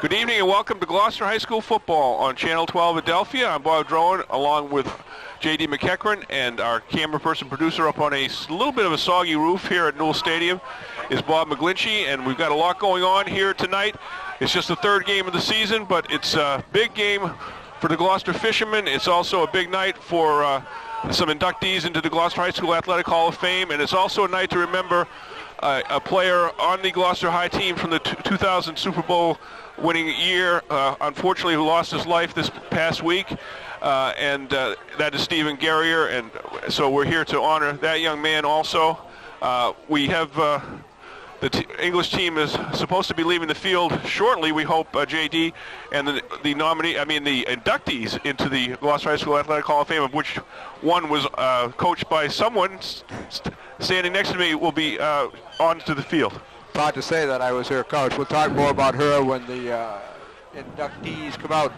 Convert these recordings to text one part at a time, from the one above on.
Good evening and welcome to Gloucester High School football on Channel 12 Adelphia. I'm Bob Drowan along with J.D. McEachran, and our camera person producer up on a little bit of a soggy roof here at Newell Stadium is Bob McGlinchey, and we've got a lot going on here tonight. It's just the third game of the season, but it's a big game for the Gloucester Fishermen. It's also a big night for some inductees into the Gloucester High School Athletic Hall of Fame, and it's also a night to remember a player on the Gloucester High team from the 2000 Super Bowl winning year, unfortunately, who lost his life this past week, and that is Stephen Guerrier, and so we're here to honor that young man also. We have the English team is supposed to be leaving the field shortly, we hope, JD, and the inductees into the Gloucester High School Athletic Hall of Fame, of which one was coached by someone standing next to me, will be onto the field. Hard to say that I was her coach. We'll talk more about her when the inductees come out.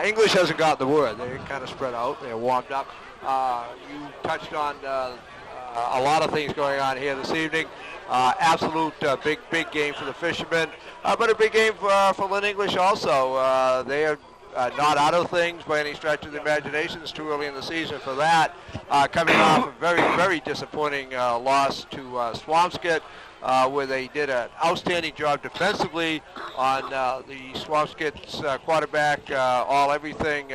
English hasn't got the word. They're kind of spread out. They're warmed up. You touched on a lot of things going on here this evening. Absolute big game for the Fishermen, but a big game for Lynn English also. They are not out of things by any stretch of the imagination. It's too early in the season for that. Coming off a very disappointing loss to Swampscott, where they did an outstanding job defensively on the Swampscott's quarterback, everything.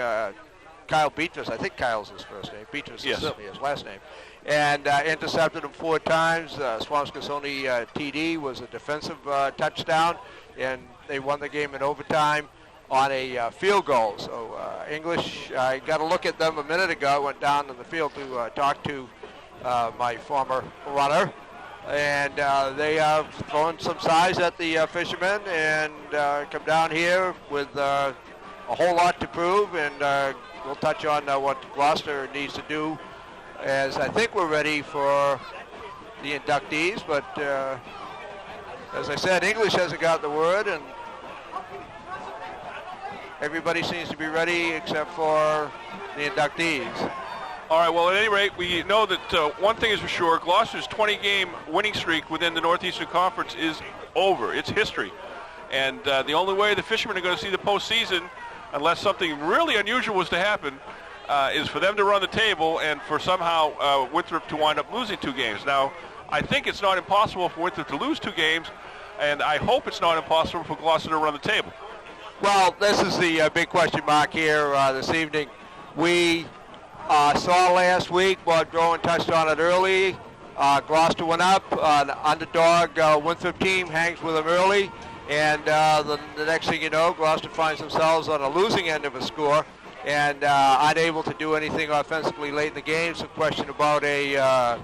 Kyle Beatrice, I think Kyle's his first name. Beatrice is certainly his last name. And intercepted him 4 times. Swampscott's only TD was a defensive touchdown, and they won the game in overtime on a field goal. So English, I got a look at them a minute ago. I went down in the field to talk to my former runner, and they have thrown some size at the Fishermen and come down here with a whole lot to prove, and we'll touch on what Gloucester needs to do, as I think we're ready for the inductees, but as I said, English hasn't got the word, and everybody seems to be ready except for the inductees. All right, well, at any rate, we know that one thing is for sure, Gloucester's 20-game winning streak within the Northeastern Conference is over. It's history. And the only way the Fishermen are going to see the postseason, unless something really unusual was to happen, is for them to run the table and for somehow Winthrop to wind up losing 2 games. Now, I think it's not impossible for Winthrop to lose 2 games, and I hope it's not impossible for Gloucester to run the table. Well, this is the big question mark here this evening. We saw last week, Bob Drowan touched on it early, Gloucester went up, an underdog Winthrop team hangs with them early, and the next thing you know, Gloucester finds themselves on a losing end of a score, and unable to do anything offensively late in the game. Some question about a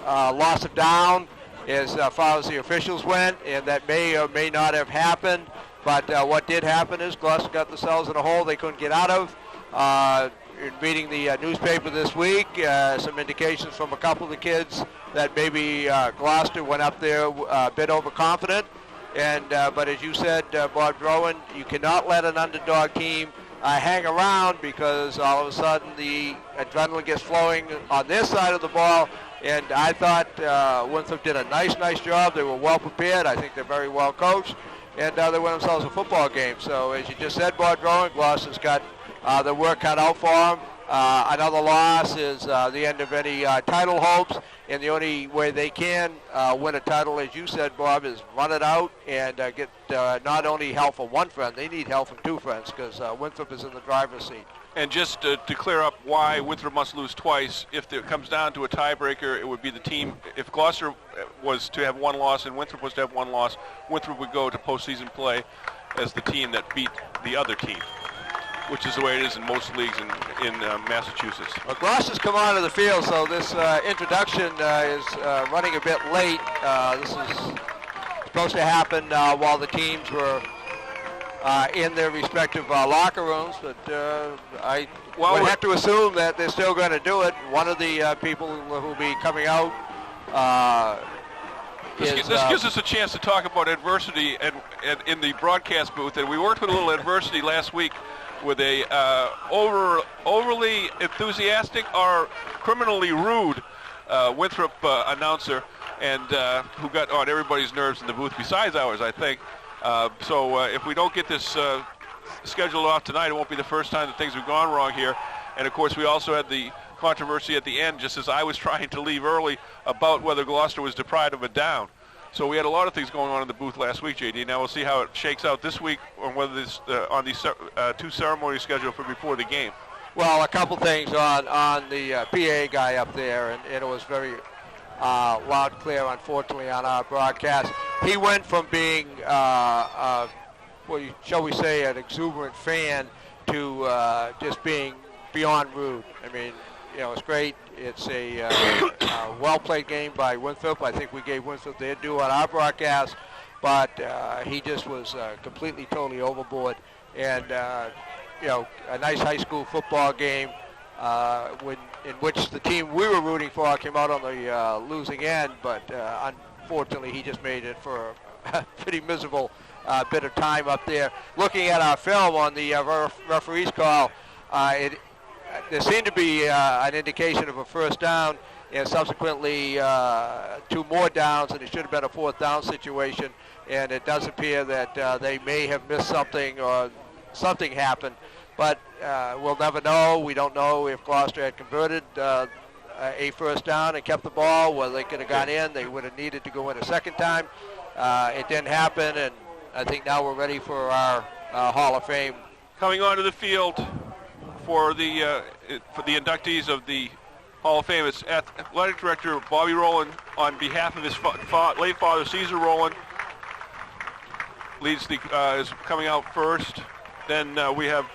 loss of down as far as the officials went, and that may or may not have happened. But what did happen is Gloucester got themselves in a hole they couldn't get out of. In reading the newspaper this week, some indications from a couple of the kids that maybe Gloucester went up there a bit overconfident. And but as you said, Bob Drowan, you cannot let an underdog team hang around, because all of a sudden the adrenaline gets flowing on their side of the ball. And I thought Winthrop did a nice job. They were well prepared. I think they're very well coached. And they won themselves a football game. So as you just said, Bob Drowan, Gloucester's got the work cut out for them. Another loss is the end of any title hopes, and the only way they can win a title, as you said, Bob, is run it out and get not only help from one friend, they need help from 2 friends, because Winthrop is in the driver's seat. And just to clear up why Winthrop must lose twice, if it comes down to a tiebreaker, it would be the team. If Gloucester was to have 1 loss and Winthrop was to have 1 loss, Winthrop would go to postseason play as the team that beat the other team, which is the way it is in most leagues in Massachusetts. Well, Gloucester's come onto the field, so this introduction is running a bit late. This is supposed to happen while the teams were in their respective locker rooms, but I would have to assume that they're still going to do it. One of the people who will be coming out this gives us a chance to talk about adversity and in the broadcast booth, and we worked with a little adversity last week with a overly enthusiastic or criminally rude Winthrop announcer, and who got on everybody's nerves in the booth besides ours, I think. So if we don't get this scheduled off tonight, it won't be the first time that things have gone wrong here. And of course, we also had the controversy at the end, just as I was trying to leave early, about whether Gloucester was deprived of a down. So we had a lot of things going on in the booth last week, JD. Now we'll see how it shakes out this week, or whether this on these two ceremonies scheduled for before the game. Well, a couple things on the PA guy up there, and it was very loud, clear, unfortunately, on our broadcast. He went from being, shall we say, an exuberant fan to just being beyond rude. I mean, it's great. It's a well-played game by Winthrop. I think we gave Winthrop their due on our broadcast, but he just was completely, totally overboard. And, a nice high school football game in which the team we were rooting for came out on the losing end, but unfortunately he just made it for a pretty miserable bit of time up there. Looking at our film on the referee's call, there seemed to be an indication of a first down, and subsequently 2 more downs, and it should have been a 4th down situation. And it does appear that they may have missed something, or something happened. But we'll never know. We don't know if Gloucester had converted a first down and kept the ball, whether they could have gone in. They would have needed to go in a second time. It didn't happen, and I think now we're ready for our Hall of Fame. Coming onto the field for the inductees of the Hall of Fame, it's Athletic Director Bobby Rowland on behalf of his late father, Caesar Rowland. Is coming out first. Then we have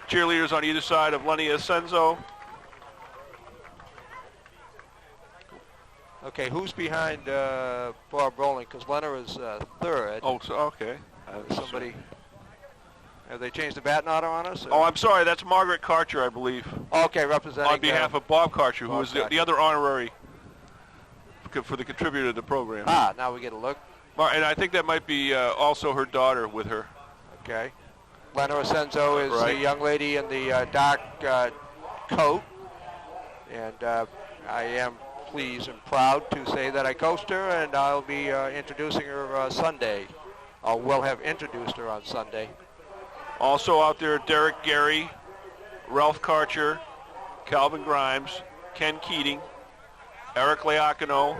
cheerleaders on either side of Lenny Asenzo. Okay, who's behind Bob Rowland? Because Leonard is third. Oh, so, okay. Somebody. Have they changed the batting order on us? Or? Oh, I'm sorry. That's Margaret Karcher, I believe. Okay, representing. On behalf of Bob Karcher, who is the other honorary for the contributor to the program. Ah, now we get a look. And I think that might be also her daughter with her. Okay. Lena Asenzo is the young lady in the dark coat. And I am pleased and proud to say that I coached her, and I'll be introducing her Sunday. Or will have introduced her on Sunday. Also out there, Derek Gary, Ralph Karcher, Calvin Grimes, Ken Keating, Eric Leacano,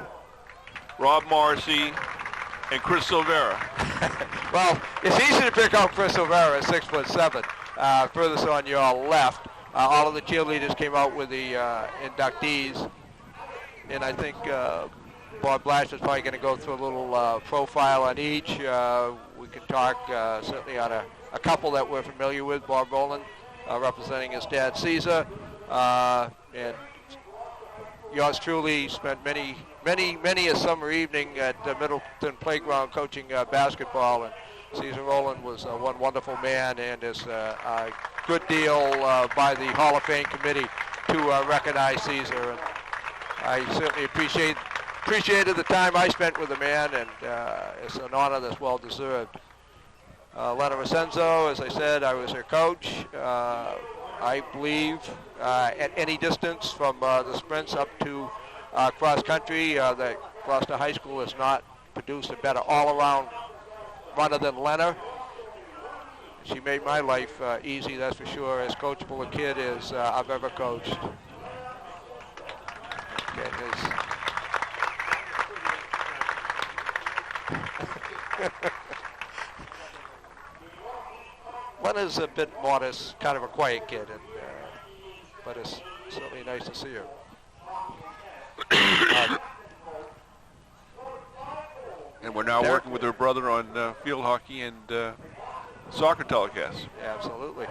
Rob Morrissey, and Chris Silvera. Well, it's easy to pick out Chris Silvera, 6'7", furthest on your left. All of the cheerleaders came out with the inductees, and I think Bob Blash is probably going to go through a little profile on each. We can talk certainly on a couple that we're familiar with. Bob Rowland representing his dad, Caesar, and yours truly spent many a summer evening at the Middleton Playground coaching basketball, and Caesar Rowland was one wonderful man, and is a good deal by the Hall of Fame committee to recognize Caesar. And I certainly appreciated the time I spent with the man, and it's an honor that's well deserved. Lena Asenzo, as I said, I was her coach. I believe at any distance from the sprints up to cross country, that Gloucester High School has not produced a better all-around runner than Lena. She made my life easy, that's for sure, as coachable a kid as I've ever coached. Lena's a bit modest, kind of a quiet kid, and but it's certainly nice to see her. And we're now working with her brother on field hockey and soccer telecasts. Absolutely.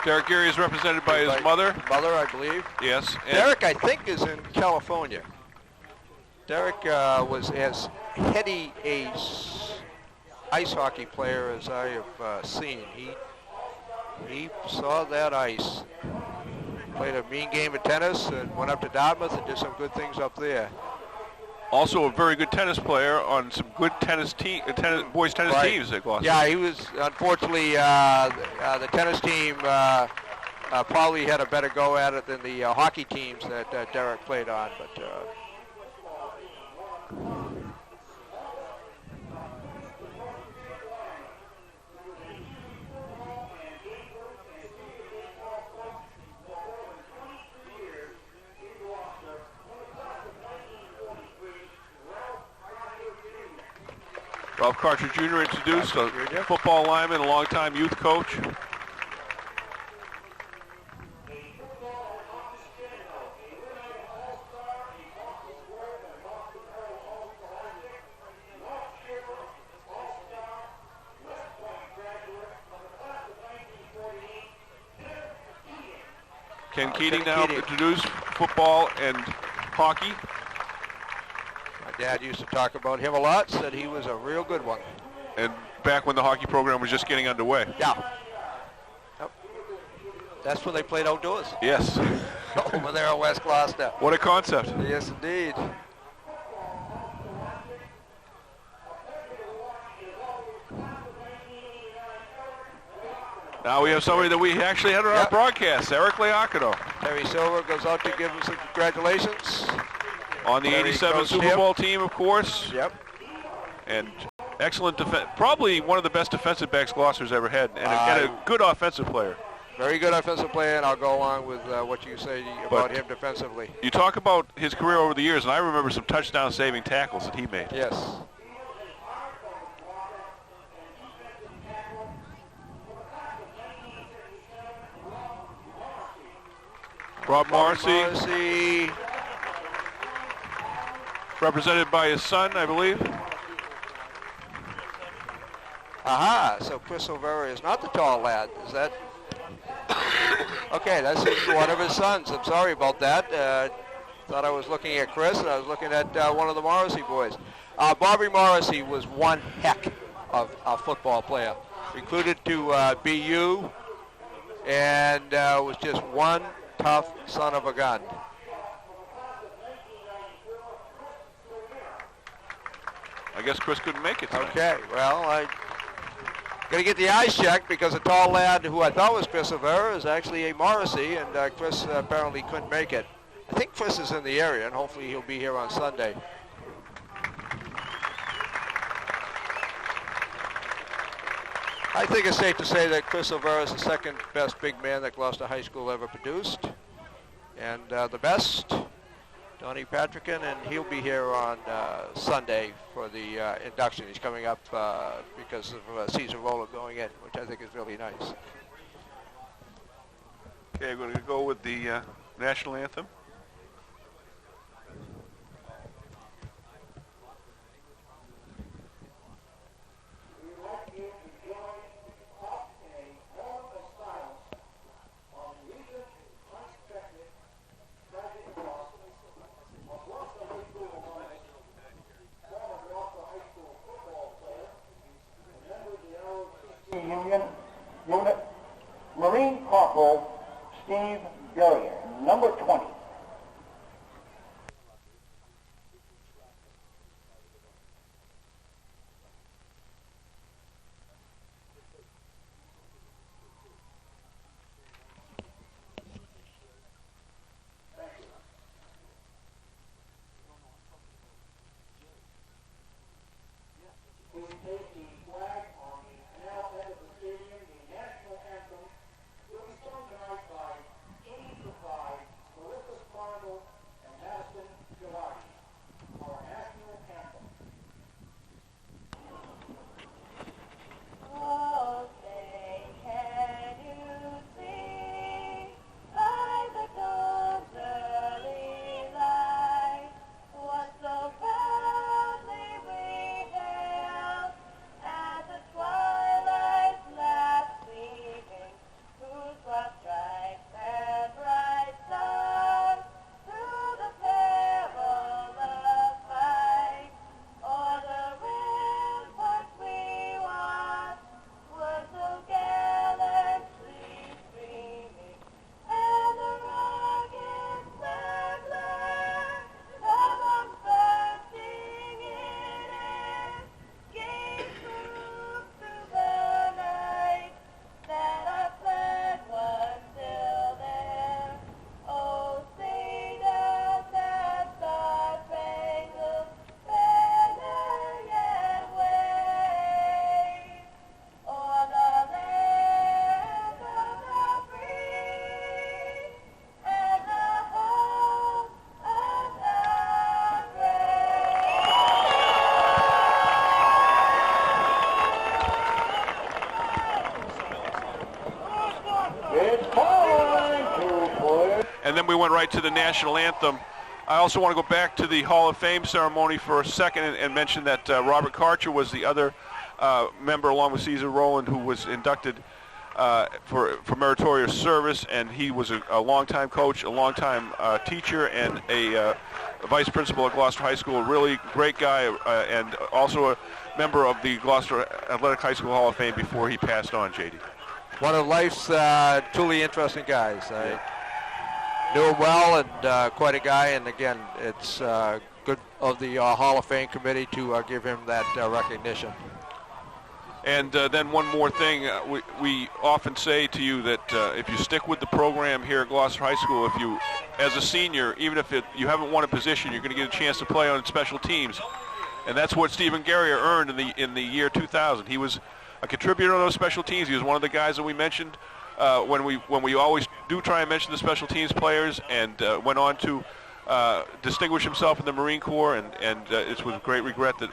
Derek Gary is represented by his mother. Mother, I believe. Yes. Derek, I think, is in California. Derek was as heady a ice hockey player as I have seen. He saw that ice. Played a mean game of tennis and went up to Dartmouth and did some good things up there. Also a very good tennis player on some good boys tennis Right. teams at Gloucester. Yeah, he was, unfortunately, the tennis team probably had a better go at it than the hockey teams that Derek played on. But Ralph Carter Jr. introduced, a football lineman, a longtime youth coach. Ken Keating now introduced football and hockey. my dad used to talk about him a lot, said he was a real good one. And back when the hockey program was just getting underway. Yeah. Yep. That's when they played outdoors. Yes. Over there in West Gloucester. What a concept. Yes, indeed. Now we have somebody that we actually had on our broadcast, Eric Leacono. Terry Silver goes out to give him some congratulations. On the Terry 87 coached Super him. Bowl team, of course. Yep. And excellent defense. Probably one of the best defensive backs Gloucester's ever had. And a good offensive player. Very good offensive player, and I'll go along with what you say about him defensively. You talk about his career over the years, and I remember some touchdown-saving tackles that he made. Yes. Rob Morrissey, represented by his son, I believe. Aha, so Chris O'Vera is not the tall lad. Is that? Okay, that's one of his sons. I'm sorry about that. Thought I was looking at Chris, and I was looking at one of the Morrissey boys. Bobby Morrissey was one heck of a football player. Recruited to BU, and was just one tough son of a gun. I guess Chris couldn't make it tonight. Okay, well, I got to get the eyes checked because a tall lad who I thought was Chris O'Vera is actually a Morrissey, and Chris apparently couldn't make it. I think Chris is in the area, and hopefully he'll be here on Sunday. I think it's safe to say that Chris O'Vera is the second best big man that Gloucester High School ever produced. And the best, Donnie Patrickin, and he'll be here on Sunday for the induction. He's coming up because of Caesar Roller going in, which I think is really nice. Okay, we're going to go with the national anthem. Union Unit Marine Corporal Steve Gurrier, number 20. went right to the national anthem. I also want to go back to the Hall of Fame ceremony for a second and mention that Robert Karcher was the other member, along with Caesar Rowland, who was inducted for meritorious service, and he was a longtime coach, a longtime teacher, and a vice principal at Gloucester High School. A really great guy, and also a member of the Gloucester Athletic High School Hall of Fame before he passed on, J.D. One of life's truly interesting guys. I knew him well, and quite a guy, and again, it's good of the Hall of Fame committee to give him that recognition. And then one more thing, we often say to you that if you stick with the program here at Gloucester High School, if you, as a senior, even if you haven't won a position, you're going to get a chance to play on special teams. And that's what Stephen Garrier earned in the year 2000. He was a contributor on those special teams. He was one of the guys that we mentioned when we always do try and mention the special teams players, and went on to distinguish himself in the Marine Corps, and it's with great regret that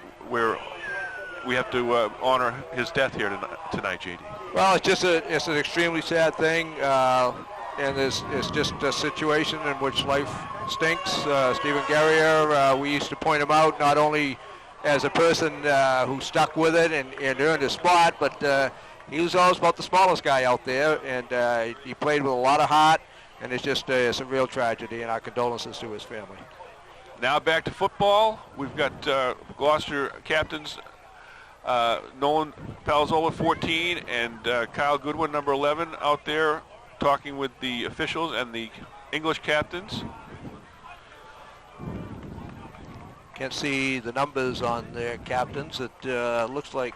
we have to honor his death here tonight, J.D. Well, it's an extremely sad thing, and it's just a situation in which life stinks. Stephen Garrier, we used to point him out not only as a person who stuck with it and earned a spot, but he was always about the smallest guy out there, and he played with a lot of heart, and it's a real tragedy, and our condolences to his family. Now back to football. We've got Gloucester captains Nolan Palazzolo, 14, and Kyle Goodwin, number 11, out there talking with the officials and the English captains. Can't see the numbers on their captains. It looks like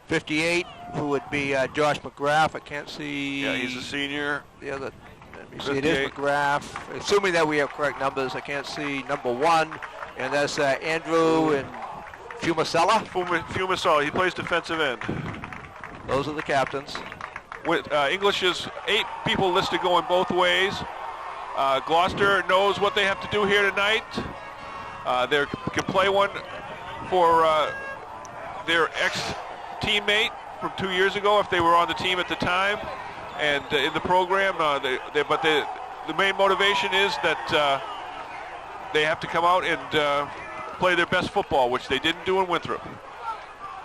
58, who would be Josh McGrath. I can't see. Yeah, he's a senior. The other, let me see, it is McGrath. Assuming that we have correct numbers, I can't see number 1, and that's Andrew and Fumasella. Fumasella, he plays defensive end. Those are the captains. With English's 8 people listed going both ways. Gloucester knows what they have to do here tonight. They can play one for their ex-teammate from 2 years ago if they were on the team at the time. And in the program, but the main motivation is that they have to come out and play their best football, which they didn't do in Winthrop.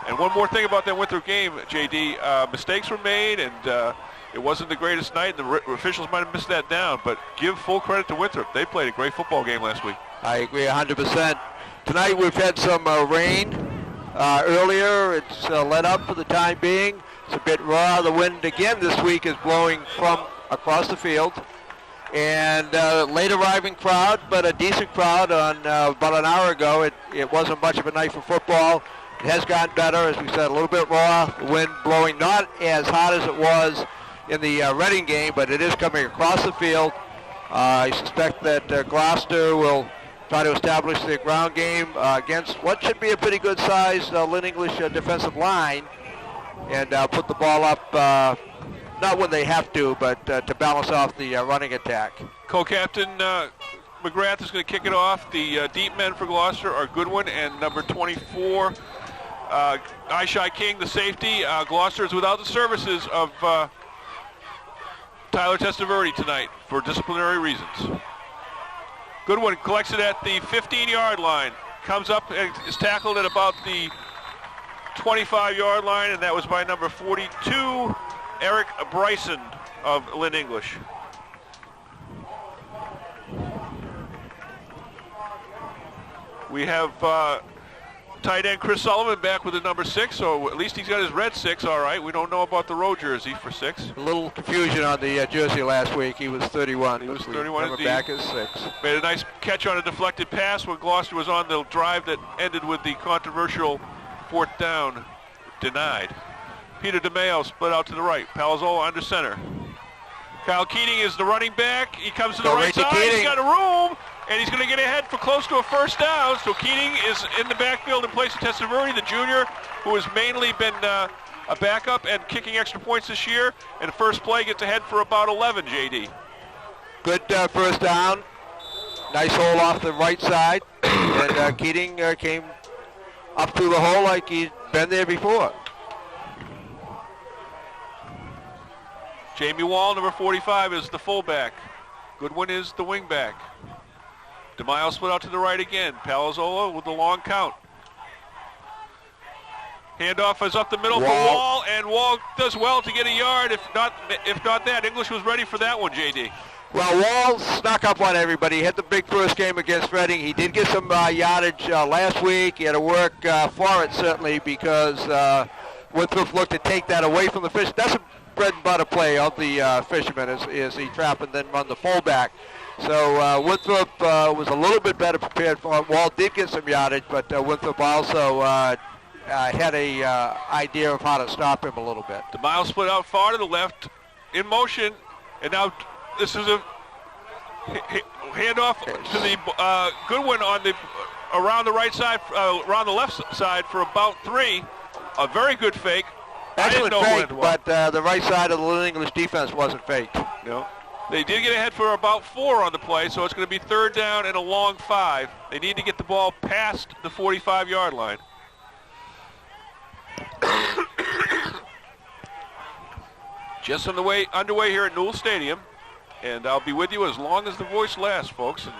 And one more thing about that Winthrop game, J.D., mistakes were made, and it wasn't the greatest night. The officials might have missed that down, but give full credit to Winthrop. They played a great football game last week. I agree 100%. Tonight we've had some rain earlier. It's let up for the time being. It's a bit raw. The wind again this week is blowing from across the field. And late arriving crowd, but a decent crowd on about an hour ago. It wasn't much of a night for football. It has gotten better, as we said, a little bit raw. The wind blowing not as hot as it was in the Reading game, but it is coming across the field. I suspect that Gloucester will try to establish their ground game against what should be a pretty good-sized Lynn English defensive line, and put the ball up, not when they have to, but to balance off the running attack. Co-captain McGrath is going to kick it off. The deep men for Gloucester are Goodwin and number 24, Ishai King, the safety. Gloucester is without the services of Tyler Testaverde tonight for disciplinary reasons. Goodwin collects it at the 15-yard line. Comes up and is tackled at about the 25-yard line, and that was by number 42, Eric Bryson of Lynn English. We have tight end Chris Sullivan back with the number 6, so at least he's got his red 6, all right. We don't know about the road jersey for 6. A little confusion on the jersey last week. He was 31. He was 31 indeed. Back as 6. Made a nice catch on a deflected pass when Gloucester was on the drive that ended with the controversial 4th down denied. Peter DeMeo split out to the right. Palazzolo under center. Kyle Keating is the running back. He comes to the right side. He's got a room, and he's going to get ahead for close to a 1st down. So Keating is in the backfield in place of Testaverde, the junior, who has mainly been a backup and kicking extra points this year. And the first play gets ahead for about 11, J.D. Good 1st down. Nice hole off the right side. And Keating came up through the hole like he'd been there before. Jamie Wall, number 45, is the fullback. Goodwin is the wingback. DeMaio split out to the right again. Palazzolo with the long count. Handoff is up the middle for Wall, and Wall does well to get a yard. If not that, English was ready for that one, JD. Well, Wall snuck up on everybody. He had the big first game against Reading. He did get some yardage last week. He had to work for it, certainly, because Winthrop looked to take that away from the fish. That's a bread and butter play of the fisherman, is he trap and then run the fullback. So Winthrop was a little bit better prepared for it. Wall did get some yardage, but Winthrop also had a idea of how to stop him a little bit. DeMaio split out far to the left, in motion, and now this is a handoff to the Goodwin on the around the right side, around the left side for about 3. A very good fake. Excellent fake, but the right side of the Lynn English defense wasn't faked. No. They did get ahead for about 4 on the play, so it's going to be 3rd down and a long 5. They need to get the ball past the 45-yard line. Just underway here at Newell Stadium, and I'll be with you as long as the voice lasts, folks. And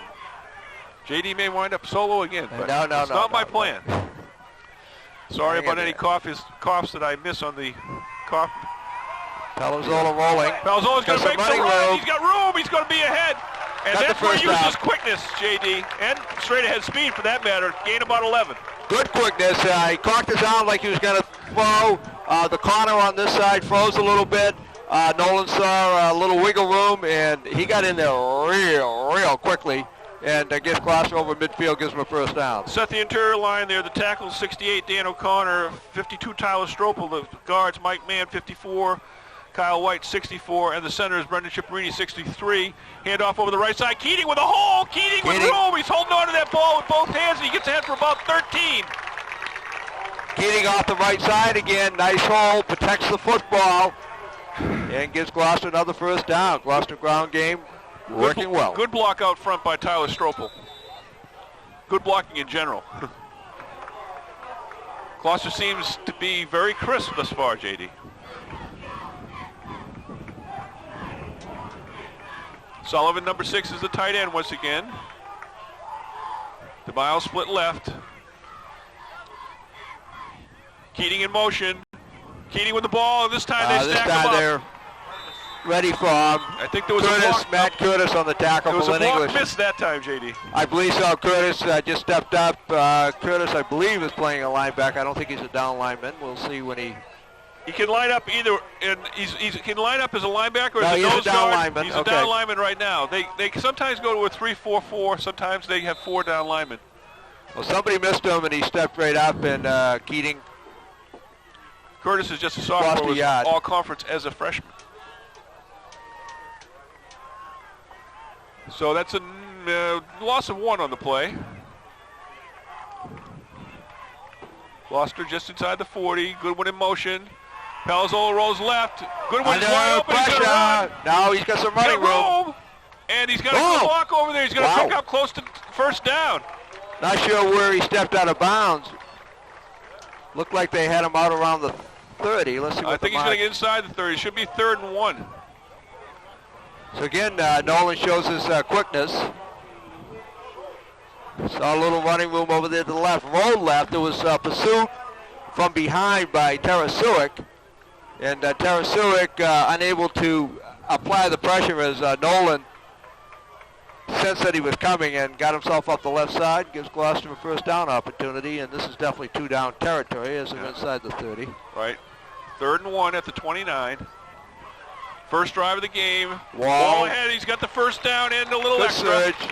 JD may wind up solo again, but it's not my plan. Sorry about any coughs that I miss on the cough. Palazzolo rolling. Palazzolo's going to make some run. He's got room. He's going to be ahead. And that's where he uses quickness, JD, and straight ahead speed for that matter. Gain about 11. Good quickness. He cocked his arm like he was going to throw. The corner on this side froze a little bit. Nolan saw a little wiggle room, and he got in there real quickly. And gets Gloucester over midfield, gives him a first down. Set the interior line there. The tackle 68, Dan O'Connor. 52, Tyler Stropel. The guards, Mike Mann, 54. Kyle White, 64. And the center is Brendan Cipriani, 63. Handoff over the right side. Keating with a hole. Keating with room. He's holding on to that ball with both hands, and he gets ahead for about 13. Keating off the right side again. Nice hole. Protects the football. And gives Gloucester another first down. Gloucester ground game working well. Good block out front by Tyler Stropel. Good blocking in general. Gloucester seems to be very crisp thus far, JD. Sullivan, number 6, is the tight end once again. DeMaio split left. Keating in motion. Keating with the ball, and this time they stack him up. They're ready for him. I think there was Curtis, a block. Matt Curtis on the tackle for Lynn English. There was a block miss that time, JD. I believe so. Curtis just stepped up. Curtis, I believe, is playing a linebacker. I don't think he's a down lineman. We'll see when he can line up either, and he can line up as a linebacker or as a he's nose a down guard. lineman. He's a down lineman right now. They sometimes go to a 3-4-4. Sometimes they have 4 down linemen. Well, somebody missed him, and he stepped right up, and Keating. Curtis is just a sophomore with all conference as a freshman. So that's a loss of 1 on the play. Gloucester just inside the 40. Goodwin in motion. Palazzolo rolls left. Goodwin's wide open. He's run. Now he's got some running room. And he's got a good block over there. He's going to pick up close to first down. Not sure where he stepped out of bounds. Looked like they had him out around the 30. Let's see what I think he's going to get inside the 30. It should be 3rd and 1. So again, Nolan shows his quickness. Saw a little running room over there to the left. Rolled left. There was pursuit from behind by Tarasuic. And Tarasuic unable to apply the pressure as Nolan sensed that he was coming and got himself up the left side. Gives Gloucester a first down opportunity. And this is definitely 2-down territory as they're inside the 30. Right. 3rd and 1 at the 29. First drive of the game. Wall ahead. He's got the first down and a little extra. Surge.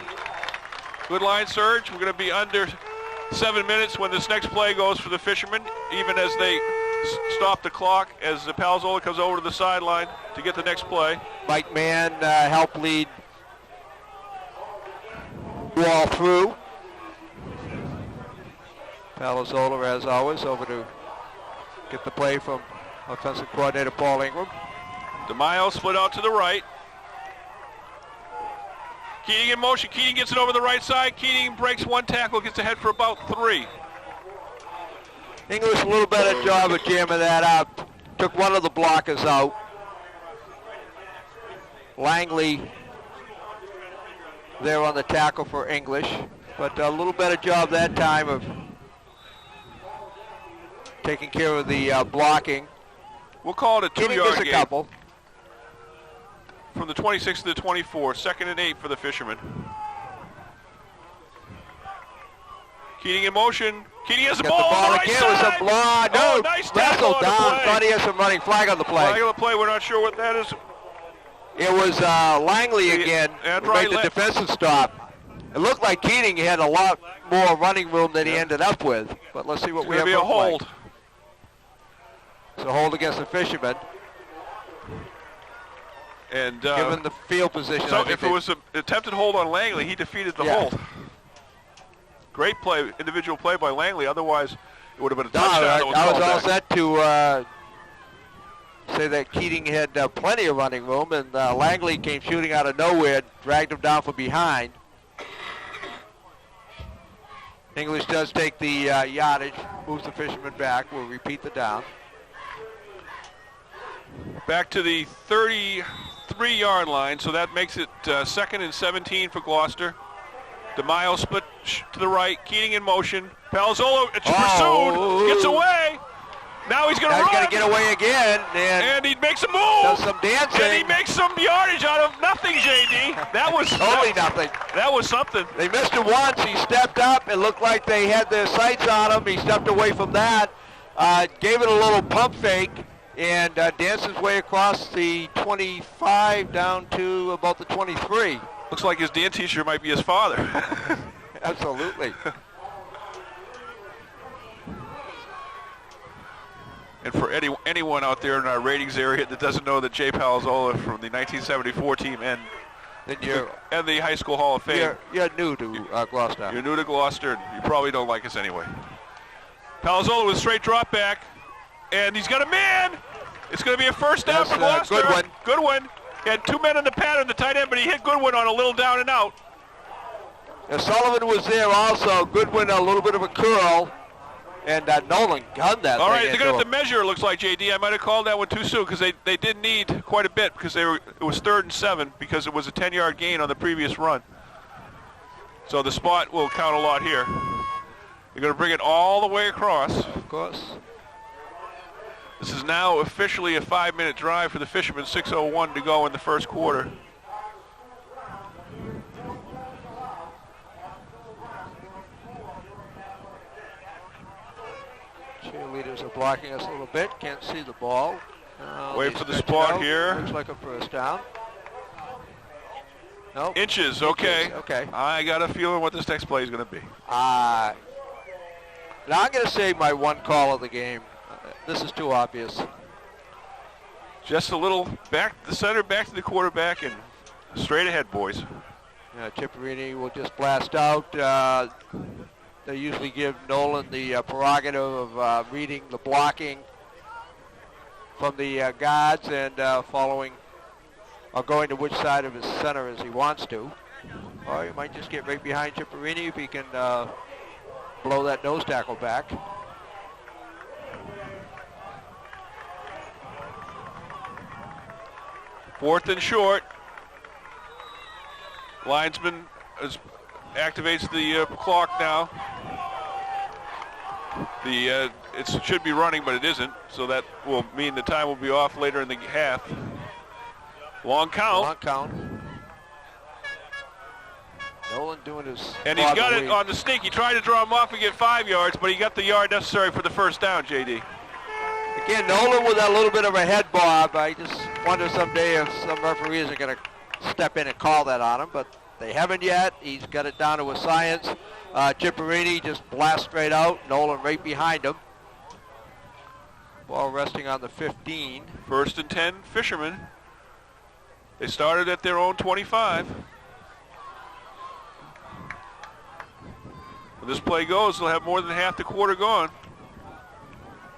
Good line surge. We're going to be under 7 minutes when this next play goes for the Fishermen, even as they stop the clock as the Palazzolo comes over to the sideline to get the next play. Mike Mann helped lead Wall through. Palazzolo, as always, over to get the play from offensive coordinator Paul Ingram. DeMaio split out to the right. Keating in motion. Keating gets it over the right side. Keating breaks 1 tackle, gets ahead for about 3. English a little better job of jamming that up. Took one of the blockers out. Langley there on the tackle for English, but a little better job that time of taking care of the blocking. We'll call it a 2-yard gain. gain. A couple. From the 26 to the 24, 2nd and 8 for the Fishermen. Keating in motion. Keating has the ball on the right again side. With some block. No, nice tackle wrestled down. on the play. Thought he had some running flag on the play. Flag on the play. We're not sure what that is. It was Langley again who made the defensive stop. It looked like Keating had a lot more running room than he ended up with. But let's see what we have. It's going to be a hold. So hold against the Fishermen. And given the field position. So if it was an attempted hold on Langley, he defeated the hold. Great play, individual play by Langley. Otherwise, it would have been a touchdown. I was all set to say that Keating had plenty of running room, and Langley came shooting out of nowhere, dragged him down from behind. English does take the yardage, moves the Fishermen back. We'll repeat the down. Back to the 33-yard line, so that makes it 2nd and 17 for Gloucester. DeMaio split to the right, Keating in motion. Palazzolo, it's pursued, gets away. Now he's going to run. He's going to get away again. And he makes a move. Does some dancing. And he makes some yardage out of nothing, JD. That was totally nothing. That was something. They missed him once. He stepped up. It looked like they had their sights on him. He stepped away from that, gave it a little pump fake, and danced his way across the 25 down to about the 23. Looks like his dance teacher might be his father. Absolutely. And for anyone out there in our ratings area that doesn't know that Jay Palazzolo from the 1974 team and the High School Hall of Fame. You're new to Gloucester. You're new to Gloucester, and you probably don't like us anyway. Palazzolo with a straight drop back, and he's got a man. It's going to be a first down for Gloucester. Goodwin. He had 2 men in the pattern, the tight end, but he hit Goodwin on a little down and out. Now, Sullivan was there also. Goodwin a little bit of a curl. And Nolan gunned that. All right, they're going to have to measure, it looks like, JD. I might have called that one too soon because they did need quite a bit because it was 3rd and 7 because it was a 10-yard gain on the previous run. So the spot will count a lot here. You're going to bring it all the way across. Of course. This is now officially a 5-minute drive for the Fishermen, 6:01 to go in the first quarter. Cheerleaders are blocking us a little bit. Can't see the ball. Wait for the spot here. Looks like a first down. Nope. Inches, okay. Okay. I got a feeling what this next play is going to be. Now I'm going to say my one call of the game. This is too obvious. Just a little back the center, back to the quarterback, and straight ahead, boys. Chipperini will just blast out. They usually give Nolan the prerogative of reading the blocking from the guards and following or going to which side of his center as he wants to. Or you might just get right behind Chipperini if he can blow that nose tackle back. Fourth and short. Linesman activates the clock now. It should be running, but it isn't, so that will mean the time will be off later in the half. Long count. Long count. Nolan doing his... And he's got it on the sneak. He tried to draw him off and get 5 yards, but he got the yard necessary for the first down, JD. Again, Nolan with a little bit of a head bob. I just wonder someday if some referees are going to step in and call that on him, but they haven't yet. He's got it down to a science. Chipperini just blasts straight out. Nolan right behind him. Ball resting on the 15. First and 10, Fishermen. They started at their own 25. When this play goes, they'll have more than half the quarter gone.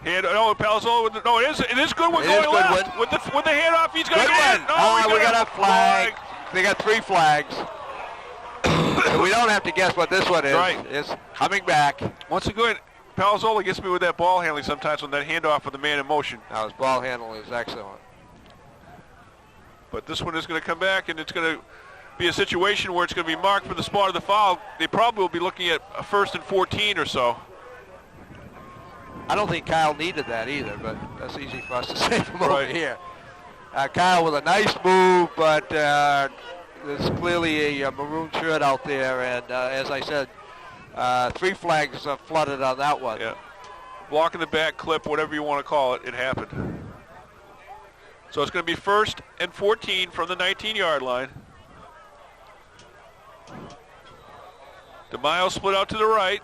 Palazzolo, it is Goodwin going left. With the handoff, he's going to get it. No, we got a flag. They got 3 flags. We don't have to guess what this one is. Right. It's coming back. Once again, Palazzolo gets me with that ball handling sometimes on that handoff with the man in motion. Now his ball handling is excellent. But this one is going to come back, and it's going to be a situation where it's going to be marked for the spot of the foul. They probably will be looking at a 1st and 14 or so. I don't think Kyle needed that either, but that's easy for us to say from over Right. here. Kyle with a nice move, but there's clearly a maroon shirt out there, and as I said, 3 flags flooded on that one. Yeah. Block in the back, clip, whatever you want to call it, it happened. So it's going to be 1st and 14 from the 19-yard line. DeMaio split out to the right.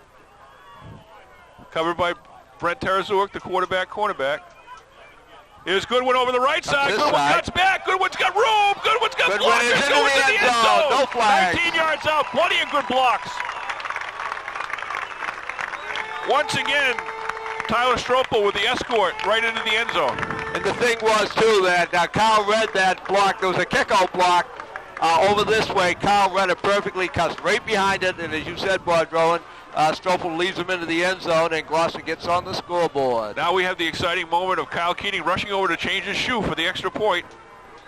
Covered by Brent Tarazuik, the quarterback, cornerback. Here's Goodwin over the right side. Goodwin cuts back. Goodwin's got room. Goodwin's got blockers. Goes to the end zone. No flags. 19 yards out. Plenty of good blocks. Once again, Tyler Stropel with the escort right into the end zone. And the thing was, too, that Kyle read that block. There was a kickout block over this way. Kyle read it perfectly, cuts right behind it, and as you said, Bud Rowan, Stropel leads him into the end zone, and Gloucester gets on the scoreboard. Now we have the exciting moment of Kyle Keating rushing over to change his shoe for the extra point.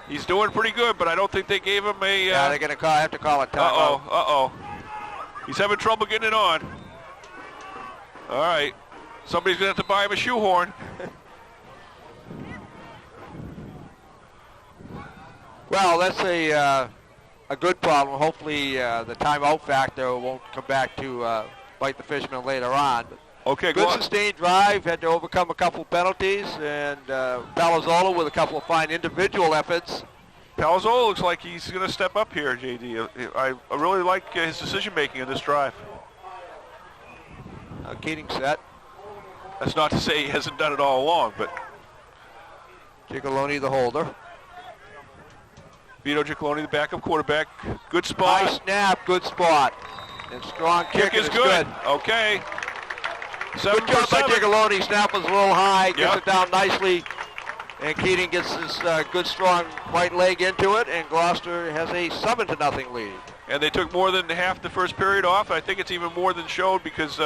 He's doing pretty good, but I don't think they gave him a... yeah, they're going to have to call a timeout. Uh-oh. He's having trouble getting it on. All right. Somebody's going to have to buy him a shoehorn. Well, that's a good problem. Hopefully the timeout factor won't come back to bite the fisherman later on. Okay, good sustained drive, had to overcome a couple penalties, and Palazzolo with a couple of fine individual efforts. Palazzolo looks like he's going to step up here, JD. I really like his decision-making in this drive. Keating set. That's not to say he hasn't done it all along, but... Giacalone the holder. Vito Giacalone, the backup quarterback. Good spot. High snap, good spot. And strong kick is good. Okay. Good job by Giacalone. Snap was a little high, gets it down nicely. And Keating gets his good, strong right leg into it, and Gloucester has a 7-0 lead. And they took more than half the first period off. I think it's even more than showed because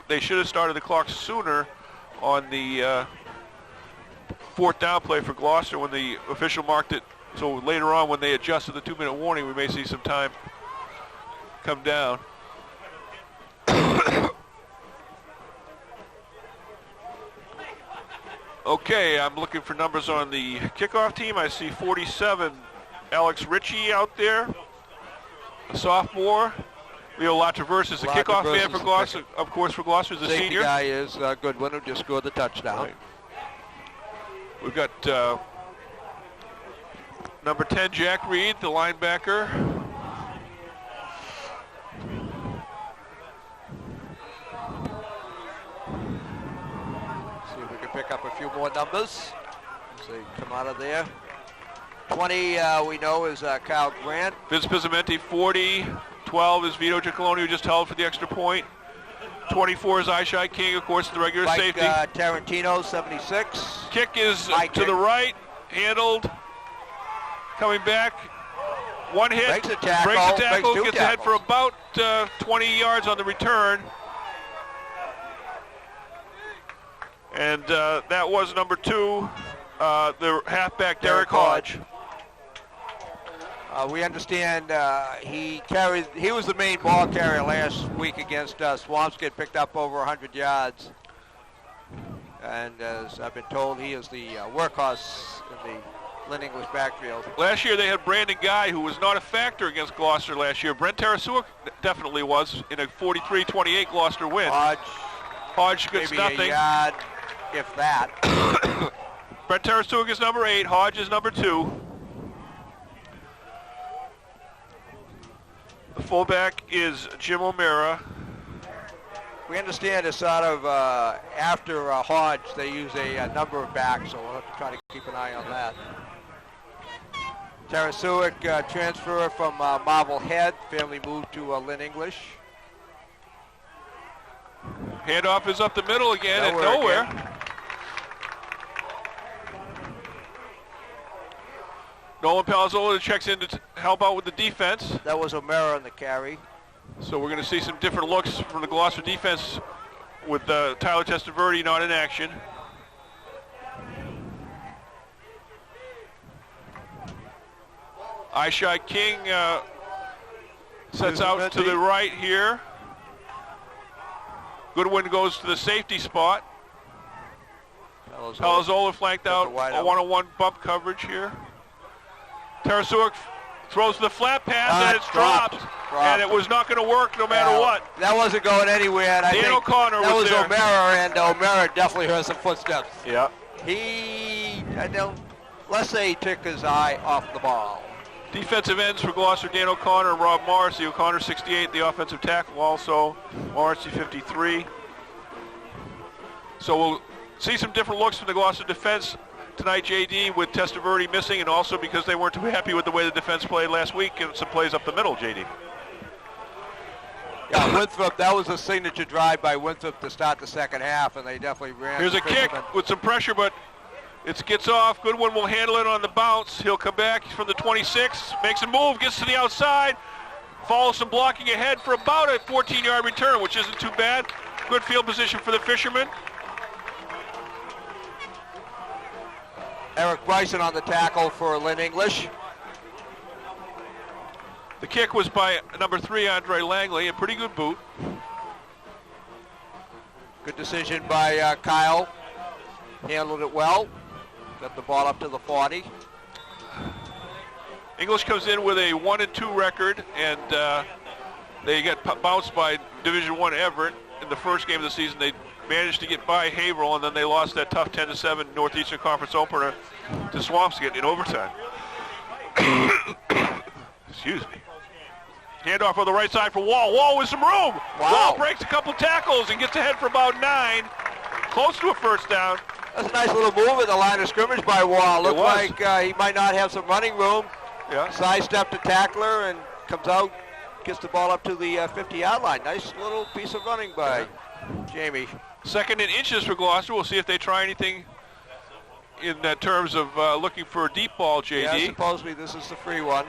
they should have started the clock sooner on the 4th down play for Gloucester when the official marked it. So later on when they adjusted the 2-minute warning, we may see some time come down. Okay, I'm looking for numbers on the kickoff team. I see 47, Alex Ritchie out there, a sophomore. Leo LaTraverse is the kickoff man for Gloucester, of course, for Gloucester is a senior. The guy is Goodwin, who just scored the touchdown. Right. We've got number 10, Jack Reed, the linebacker. See if we can pick up a few more numbers as they come out of there. 20, we know, is Kyle Grant. Vince Pizzamenti, 40. 12 is Vito Giacalone, who just held for the extra point. 24 is Ishai King, of course, the regular safety. Tarantino, 76. Kick is to the right, handled. Coming back, one hit, breaks a tackle, gets ahead for about 20 yards on the return. And that was number 2, the halfback Derek Hodge. We understand he was the main ball carrier last week against Swampscott, picked up over 100 yards. And as I've been told, he is the workhorse in the Lynn English backfield. Last year they had Brandon Guy, who was not a factor against Gloucester last year. Brent Tarazuik definitely was in a 43-28 Gloucester win. Hodge gets maybe nothing. A yard, if that. Brent Tarazuik is number 8. Hodge is number 2. The fullback is Jim O'Mara. We understand it's sort of after Hodge, they use a number of backs, so we'll have to try to keep an eye on that. Tarazuik transfer from Marblehead, family moved to Lynn English. Handoff is up the middle again and nowhere. Nolan Palazzolo checks in to help out with the defense. That was O'Mara on the carry. So we're going to see some different looks from the Gloucester defense with Tyler Testaverde not in action. Ishai King Sets out to the right here. Goodwin goes to the safety spot. Palazzolo flanked out, a one-on-one bump coverage here. Tarasuak throws the flat pass, and it's dropped. And it was not going to work no matter what. That wasn't going anywhere. And Dan O'Connor was there. O'Mara, and O'Mara definitely heard some footsteps. Yeah. Let's say he took his eye off the ball. Defensive ends for Gloucester, Dan O'Connor and Rob Morrissey. O'Connor 68, the offensive tackle also. Morrissey 53. So we'll see some different looks from the Gloucester defense tonight, JD, with Testaverde missing, and also because they weren't too happy with the way the defense played last week and some plays up the middle, JD. Yeah, Winthrop, that was a signature drive by Winthrop to start the second half, and they definitely ran. Here's a kick with some pressure, but it gets off. Goodwin will handle it on the bounce. He'll come back from the 26, makes a move, gets to the outside, follows some blocking ahead for about a 14-yard return, which isn't too bad. Good field position for the Fishermen. Eric Bryson on the tackle for Lynn English. The kick was by number 3, Andre Langley, a pretty good boot. Good decision by Kyle. Handled it well. Got the ball up to the 40. English comes in with a 1-2 record, and they get bounced by Division I Everett in the first game of the season. They managed to get by Haverhill, and then they lost that tough 10-7 Northeastern Conference opener to Swampscott in overtime. Excuse me. Handoff on the right side for Wall. Wall with some room. Wow. Wall breaks a couple tackles and gets ahead for about 9. Close to a first down. That's a nice little move at the line of scrimmage by Wall. Looked like he might not have some running room. Yeah. Sidestepped the tackler and comes out, gets the ball up to the 50-yard line. Nice little piece of running by Jamie. 2nd and inches for Gloucester. We'll see if they try anything in terms of looking for a deep ball, JD. Yeah, supposedly this is the free one.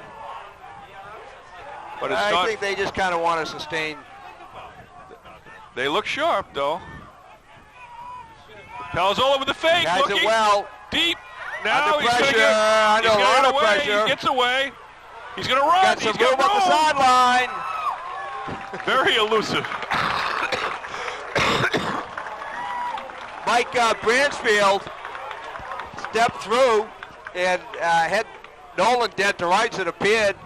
But it's I think they just kind of want to sustain. They look sharp, though. Palazzolo with the fake, Guys looking it well. deep. Now Under he's going to pressure, under a lot of away. pressure. He gets away. He's going to run. Got some room on the sideline. Very elusive. Mike Bransfield stepped through and had Nolan dead to rights, it appeared.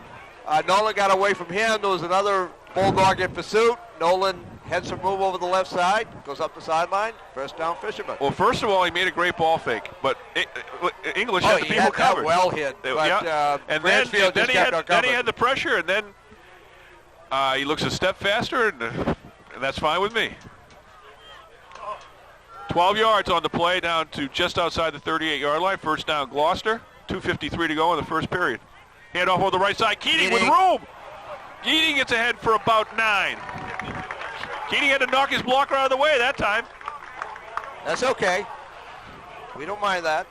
Nolan got away from him. There was another Bulldog in pursuit. Nolan had some room over the left side, goes up the sideline, first down Fisherman. Well, first of all, he made a great ball fake, but English had the people covered. Well hit, but and Bransfield then just kept on then he had the pressure, and then he looks a step faster, and that's fine with me. 12 yards on the play, down to just outside the 38-yard line. First down, Gloucester. 2:53 to go in the first period. Handoff on the right side. Keating with room. Keating gets ahead for about 9. Keating had to knock his blocker out of the way that time. That's okay. We don't mind that.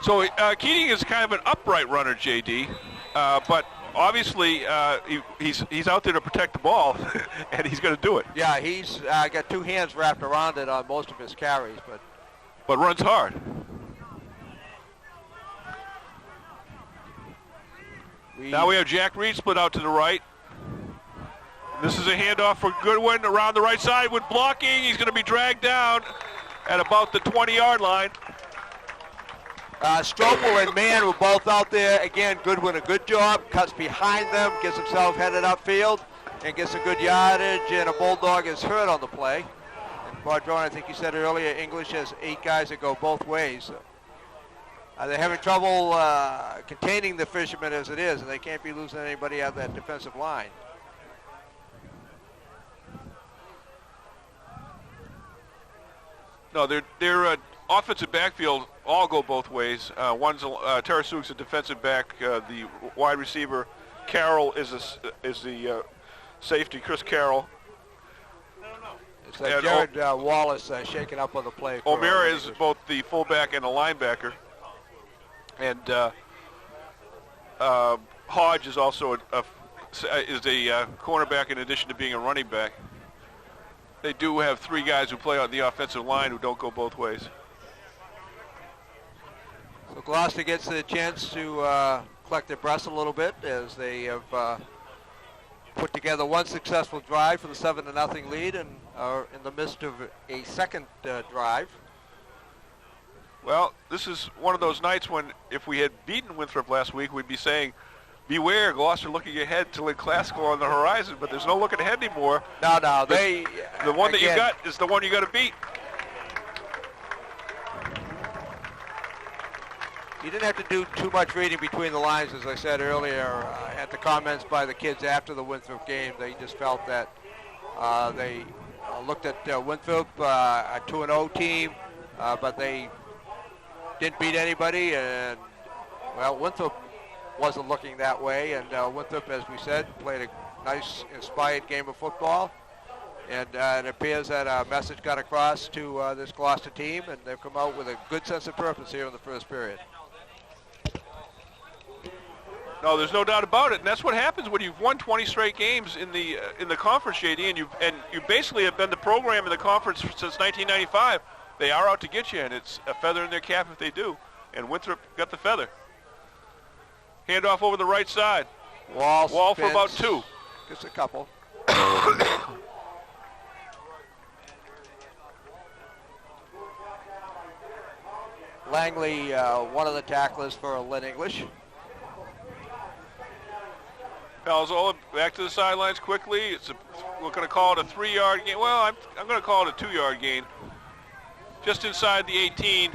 So Keating is kind of an upright runner, JD, but obviously he's out there to protect the ball, and he's going to do it. Yeah, he's got 2 hands wrapped around it on most of his carries, but runs hard. Now we have Jack Reed split out to the right. This is a handoff for Goodwin around the right side with blocking. He's going to be dragged down at about the 20-yard line. Stropel and Mann were both out there. Again, Goodwin a good job. Cuts behind them, gets himself headed upfield, and gets a good yardage, and a Bulldog is hurt on the play. And Bardron, I think you said earlier, English has 8 guys that go both ways. They're having trouble containing the Fishermen as it is, and they can't be losing anybody out of that defensive line. No, their offensive backfield all go both ways. One's Tarasuk's a defensive back. The wide receiver Carroll is the safety, Chris Carroll. It's like Jared Wallace shaking up on the play. O'Mara is both the fullback and a linebacker. And Hodge is also a cornerback in addition to being a running back. They do have 3 guys who play on the offensive line who don't go both ways. So Gloucester gets the chance to collect their breaths a little bit as they have put together one successful drive for the 7-0 lead and are in the midst of a second drive. Well, this is one of those nights when if we had beaten Winthrop last week, we'd be saying, beware, Gloucester looking ahead to Lynn Classical on the horizon, but there's no looking ahead anymore. No, the one that you got is the one you got to beat. You didn't have to do too much reading between the lines, as I said earlier, at the comments by the kids after the Winthrop game. They just felt that they looked at Winthrop, a 2-0 team, but they didn't beat anybody, and, well, Winthrop wasn't looking that way, and Winthrop, as we said, played a nice, inspired game of football, and it appears that a message got across to this Gloucester team, and they've come out with a good sense of purpose here in the first period. No, there's no doubt about it, and that's what happens when you've won 20 straight games in the conference, JD, and you basically have been the program in the conference since 1995. They are out to get you, and it's a feather in their cap if they do. And Winthrop got the feather. Handoff over the right side. Wall for about 2. Just a couple. Langley, one of the tacklers for Lynn English. Palazzolo back to the sidelines quickly. We're going to call it a 3-yard gain. Well, I'm going to call it a 2-yard gain. Just inside the 18.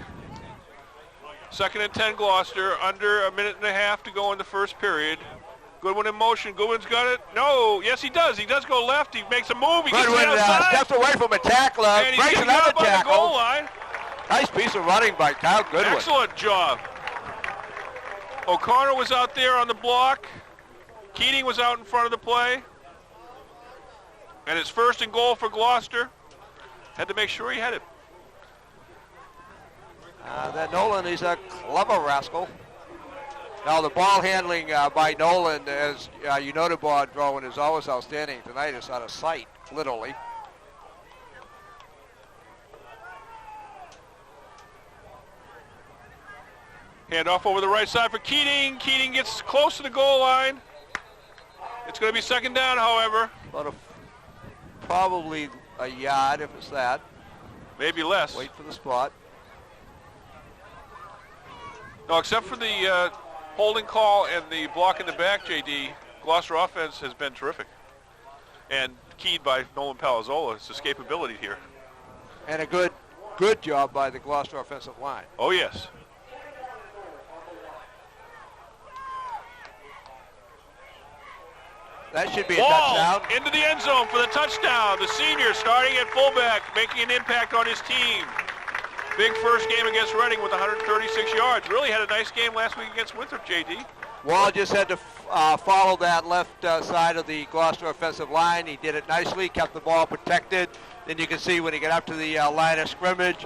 2nd and 10 Gloucester. Under a minute and a half to go in the first period. Goodwin in motion. Goodwin's got it. No. Yes, he does. He does go left. He makes a move. He gets it outside. Steps away from a tackler. And he's breaks getting another up on tackle. the goal line. Nice piece of running by Kyle Goodwin. Excellent job. O'Connor was out there on the block. Keating was out in front of the play. And it's 1st and goal for Gloucester. Had to make sure he had it. That Nolan, he's a clever rascal. Now the ball handling by Nolan, as you noted, Bob Drowan, is always outstanding. Tonight it's out of sight, literally. Handoff over the right side for Keating. Keating gets close to the goal line. It's going to be 2nd down, however. Probably a yard, if it's that. Maybe less. Wait for the spot. No, except for the holding call and the block in the back, JD, Gloucester offense has been terrific. And keyed by Nolan Palazzolo, his escapability here. And a good job by the Gloucester offensive line. Oh, yes. That should be a touchdown. Into the end zone for the touchdown. The senior starting at fullback, making an impact on his team. Big first game against Reading with 136 yards. Really had a nice game last week against Winthrop, JD. Wall just had to follow that left side of the Gloucester offensive line. He did it nicely, kept the ball protected. Then you can see when he got up to the line of scrimmage,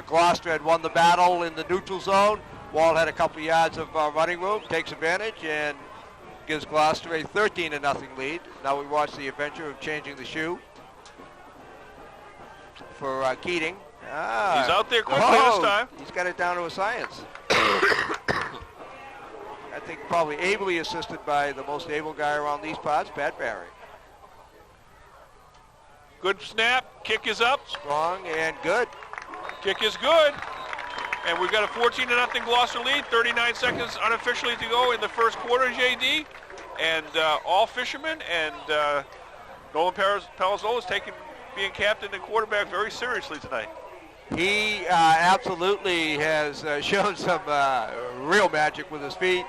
Gloucester had won the battle in the neutral zone. Wall had a couple yards of running room, takes advantage, and gives Gloucester a 13-0 lead. Now we watch the adventure of changing the shoe for Keating. He's out there quickly this time. He's got it down to a science. I think probably ably assisted by the most able guy around these parts, Pat Barry. Good snap. Kick is up. Strong and good. Kick is good. And we've got a 14-0 Gloucester lead. 39 seconds unofficially to go in the first quarter, JD. And all fishermen and Nolan Palazzolo is being captain and quarterback very seriously tonight. He absolutely has shown some real magic with his feet.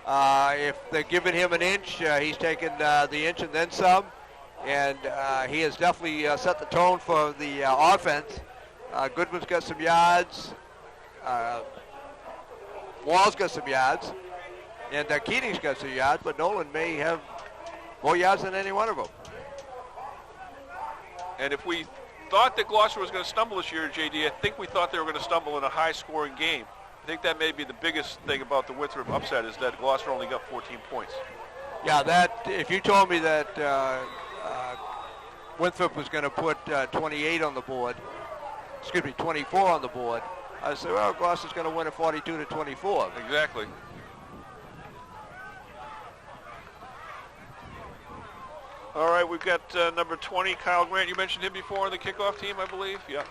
If they're giving him an inch, he's taken the inch and then some. And he has definitely set the tone for the offense. Goodwin's got some yards. Wall's got some yards. And Keating's got some yards, but Nolan may have more yards than any one of them. And if we thought that Gloucester was going to stumble this year, JD, I think we thought they were going to stumble in a high-scoring game. I think that may be the biggest thing about the Winthrop upset is that Gloucester only got 14 points. Yeah, that if you told me that Winthrop was going to put 28 on the board, 24 on the board, I'd say, well, Gloucester's going to win at 42-24. Exactly. All right, we've got number 20, Kyle Grant. You mentioned him before on the kickoff team, I believe. Yeah.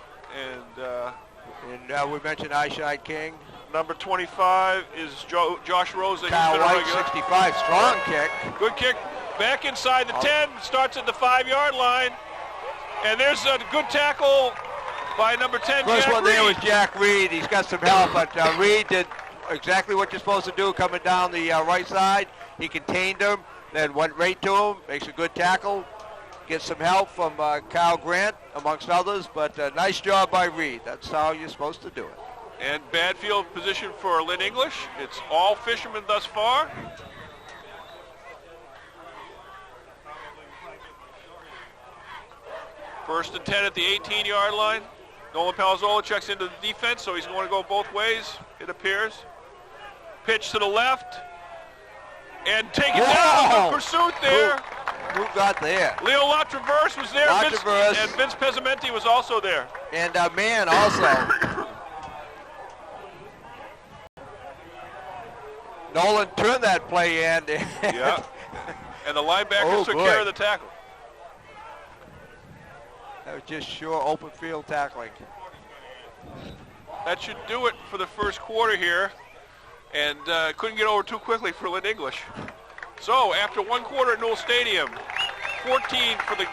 And we mentioned Eyeshine King. Number 25 is Josh Rosa. Kyle White, 65, strong kick. Good kick. Back inside the 10, starts at the 5-yard line. And there's a good tackle by number 10, First Jack one Reed. there was Jack Reed. He's got some help, but Reed did exactly what you're supposed to do coming down the right side. He contained him, then went right to him, makes a good tackle, gets some help from Kyle Grant, amongst others, but nice job by Reed. That's how you're supposed to do it. And bad field position for Lynn English. It's all fishermen thus far. First and 10 at the 18-yard line. Nolan Palazzolo checks into the defense, so he's going to go both ways, it appears. Pitch to the left. And taken down in pursuit there. Who got there? Leo Latraverse was there. And Vince Pezzamenti was also there. And Mann also. Nolan turned that play in. Yeah. And the linebackers took care of the tackle. That was just sure open field tackling. That should do it for the first quarter here. And couldn't get over too quickly for Lynn English. So after one quarter at Newell Stadium, 14 for the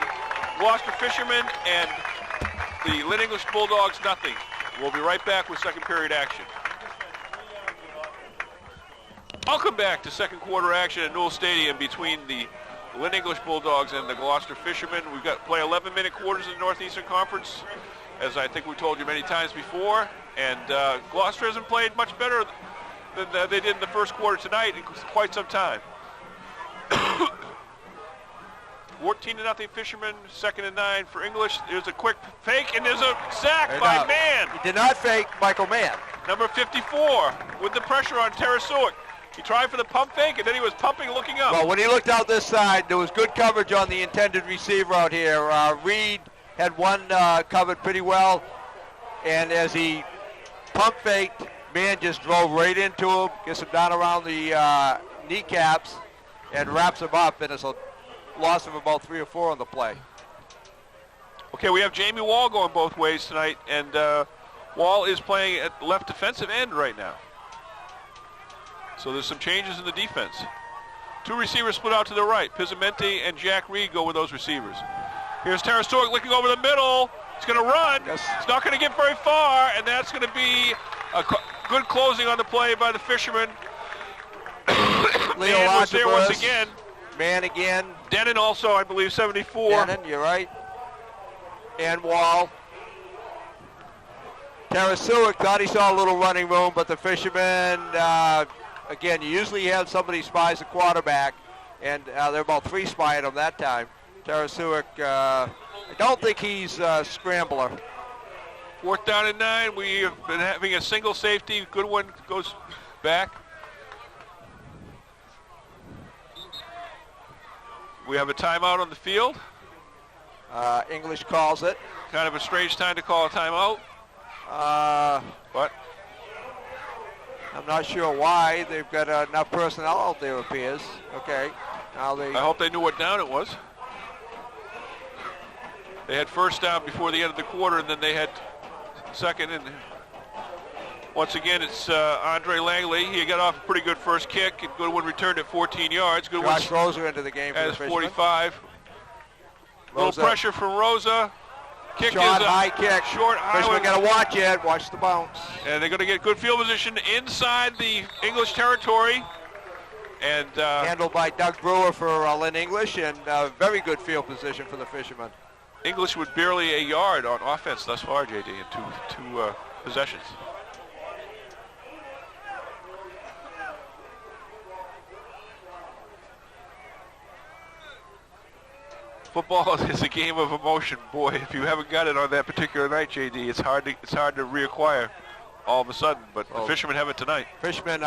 Gloucester Fishermen and the Lynn English Bulldogs, nothing. We'll be right back with second period action. Welcome back to second quarter action at Newell Stadium between the Lynn English Bulldogs and the Gloucester Fishermen. We've got play 11-minute quarters in the Northeastern Conference, as I think we told you many times before. And Gloucester hasn't played much better than they did in the first quarter tonight in quite some time. 14-0 Fishermen, 2nd and 9 for English. There's a quick fake, and there's a sack by Mann. He did not fake Michael Mann. Number 54 with the pressure on Tarasuik. He tried for the pump fake, and then he was pumping, looking up. Well, when he looked out this side, there was good coverage on the intended receiver out here. Reed had one covered pretty well, and as he pump faked, Mann just drove right into him, gets him down around the kneecaps, and wraps him up, and it's a loss of about 3 or 4 on the play. Okay, we have Jamie Wall going both ways tonight, and Wall is playing at left defensive end right now. So there's some changes in the defense. 2 receivers split out to the right. Pizzamenti and Jack Reed go with those receivers. Here's Tarasuik looking over the middle. He's going to run. Yes. He's not going to get very far, and that's going to be a good closing on the play by the Fishermen. Leo was there once again. Mann again. Denon also, I believe, 74. Denon, you're right. And Wall. Tarasuik thought he saw a little running room, but the Fishermen, again, you usually have somebody spies the quarterback, and there were about 3 spying him that time. Tarasuik, I don't think he's a scrambler. 4th down and 9. We have been having a single safety. Goodwin goes back. We have a timeout on the field. English calls it. Kind of a strange time to call a timeout. But I'm not sure why. They've got enough personnel out there, appears. Okay. Now I hope they knew what down it was. They had first down before the end of the quarter, and then they had second. And once again, it's Andre Langley. He got off a pretty good first kick, and Goodwin returned at 14 yards. Goodwin Josh Rosa into the game for as the 45. Little pressure from Rosa. Kick short, is high kick. Short, high. Fishermen got to watch it. Watch the bounce. And they're going to get good field position inside the English territory. And handled by Doug Brewer for Lynn English, and very good field position for the Fishermen. English with barely a yard on offense thus far, JD, in two possessions. Football is a game of emotion, boy. If you haven't got it on that particular night, JD, it's hard to reacquire all of a sudden. But the Fishermen have it tonight. Fishermen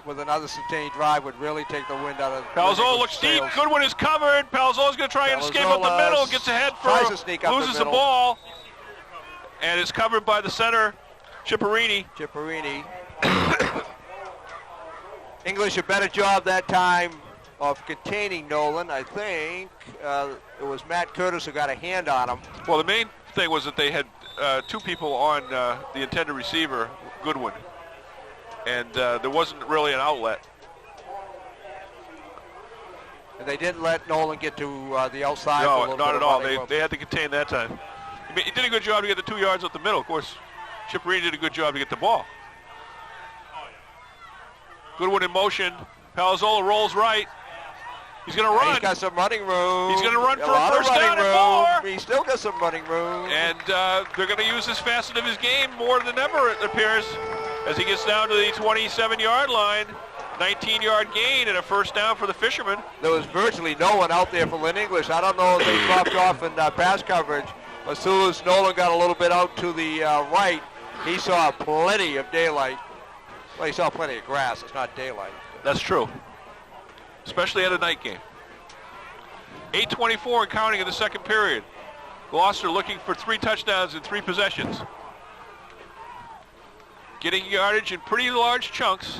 with another sustained drive would really take the wind out of. Palazzolo looks deep. Goodwin is covered. Palazzolo's going to try and escape up the middle. Gets ahead for loses the ball, and is covered by the center, Ciparini. English a better job that time of containing Nolan. I think it was Matt Curtis who got a hand on him. Well, the main thing was that they had two people on the intended receiver, Goodwin, and there wasn't really an outlet. And they didn't let Nolan get to the outside. No, not at all. They had to contain that time. He did a good job to get the 2 yards up the middle. Of course, Chipperini did a good job to get the ball. Goodwin in motion. Palazzolo rolls right. He's going to run. He's got some running room. He's going to run for a first down and more. He's still got some running room. And they're going to use this facet of his game more than ever, it appears, as he gets down to the 27-yard line. 19-yard gain and a first down for the Fishermen. There was virtually no one out there for Lynn English. I don't know if they dropped off in pass coverage. As soon as Nolan got a little bit out to the right, he saw plenty of daylight. Well, he saw plenty of grass. It's not daylight. That's true, especially at a night game. 8:24 and counting in the second period. Gloucester looking for 3 touchdowns in 3 possessions. Getting yardage in pretty large chunks.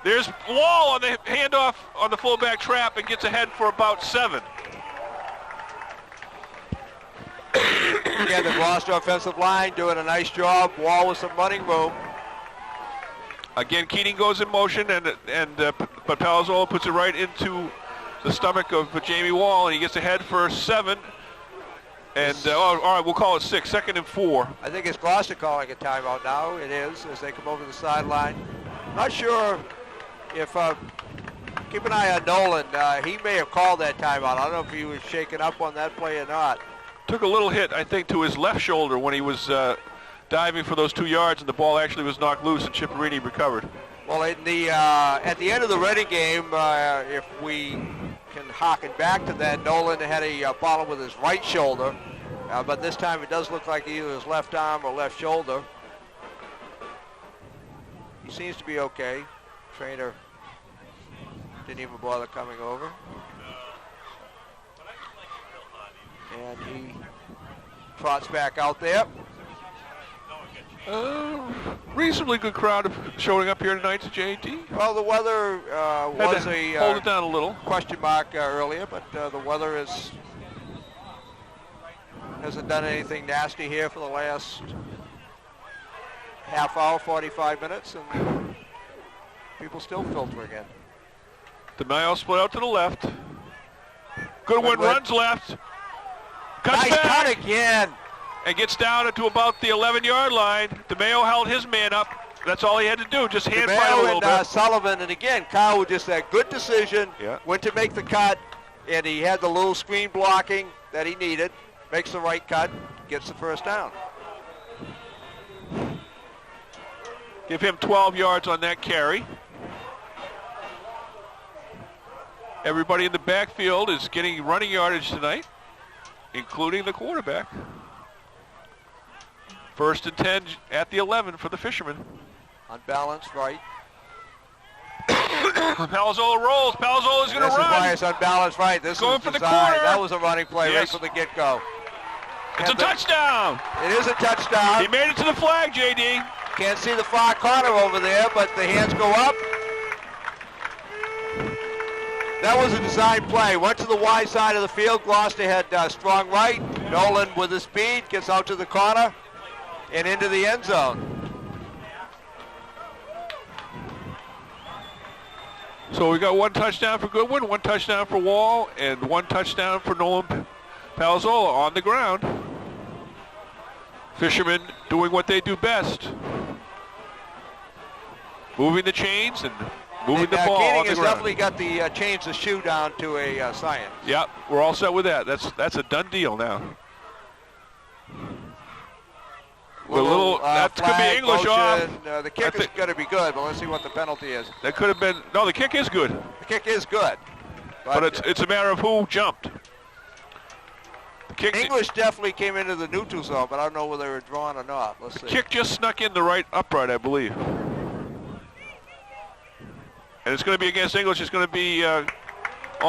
There's Wall on the handoff on the fullback trap and gets ahead for about 7. Again, the Gloucester offensive line doing a nice job. Wall with some running room. Again, Keating goes in motion, but Palazzolo puts it right into the stomach of Jamie Wall, and he gets ahead for 7. And, all right, we'll call it 6, 2nd and 4. I think it's Gloucester calling a timeout now. It is, as they come over the sideline. Not sure if, keep an eye on Nolan. He may have called that timeout. I don't know if he was shaken up on that play or not. Took a little hit, I think, to his left shoulder when he was diving for those 2 yards, and the ball actually was knocked loose, and Chipperini recovered. Well, at the end of the Reading game, if we can harken back to that, Nolan had a problem with his right shoulder, but this time it does look like either his left arm or left shoulder. He seems to be okay. Trainer didn't even bother coming over. And he trots back out there. Reasonably good crowd showing up here tonight to JT. Well, the weather was hold it down a little question mark earlier, but the weather hasn't done anything nasty here for the last half hour, 45 minutes, and people still filtering in. DeMaio split out to the left. Goodwin runs left. Cuts nice back. cut again. And gets down to about the 11-yard line. DeMaio held his man up. That's all he had to do, just hand fight a little bit. Sullivan, and again, Kyle with just that good decision, went to make the cut, and he had the little screen blocking that he needed, makes the right cut, gets the first down. Give him 12 yards on that carry. Everybody in the backfield is getting running yardage tonight, including the quarterback. 1st and 10 at the 11 for the Fishermen. Unbalanced right. Palazzolo rolls. Palazzolo is going to run. This is why it's unbalanced right. This going is for the designed. corner. That was a running play right from the get-go. It's a touchdown. It is a touchdown. He made it to the flag, JD. Can't see the far corner over there, but the hands go up. That was a design play. Went to the wide side of the field. Gloucester had strong right. Nolan with his speed gets out to the corner and into the end zone. So we got 1 touchdown for Goodwin, 1 touchdown for Wall, and 1 touchdown for Nolan Palazzolo on the ground. Fishermen doing what they do best. Moving the chains and moving the ball Keating on the has ground. definitely got the change the shoe down to a science. Yep, we're all set with that. That's a done deal now. That could be English motion. off. The kick is going to be good, but let's see what the penalty is. That could have been, no, the kick is good. The kick is good. But it's a matter of who jumped. The kick, English definitely came into the neutral zone, but I don't know whether they were drawn or not. Let's see. Kick just snuck in the right upright, I believe. And it's going to be against English. It's going to be on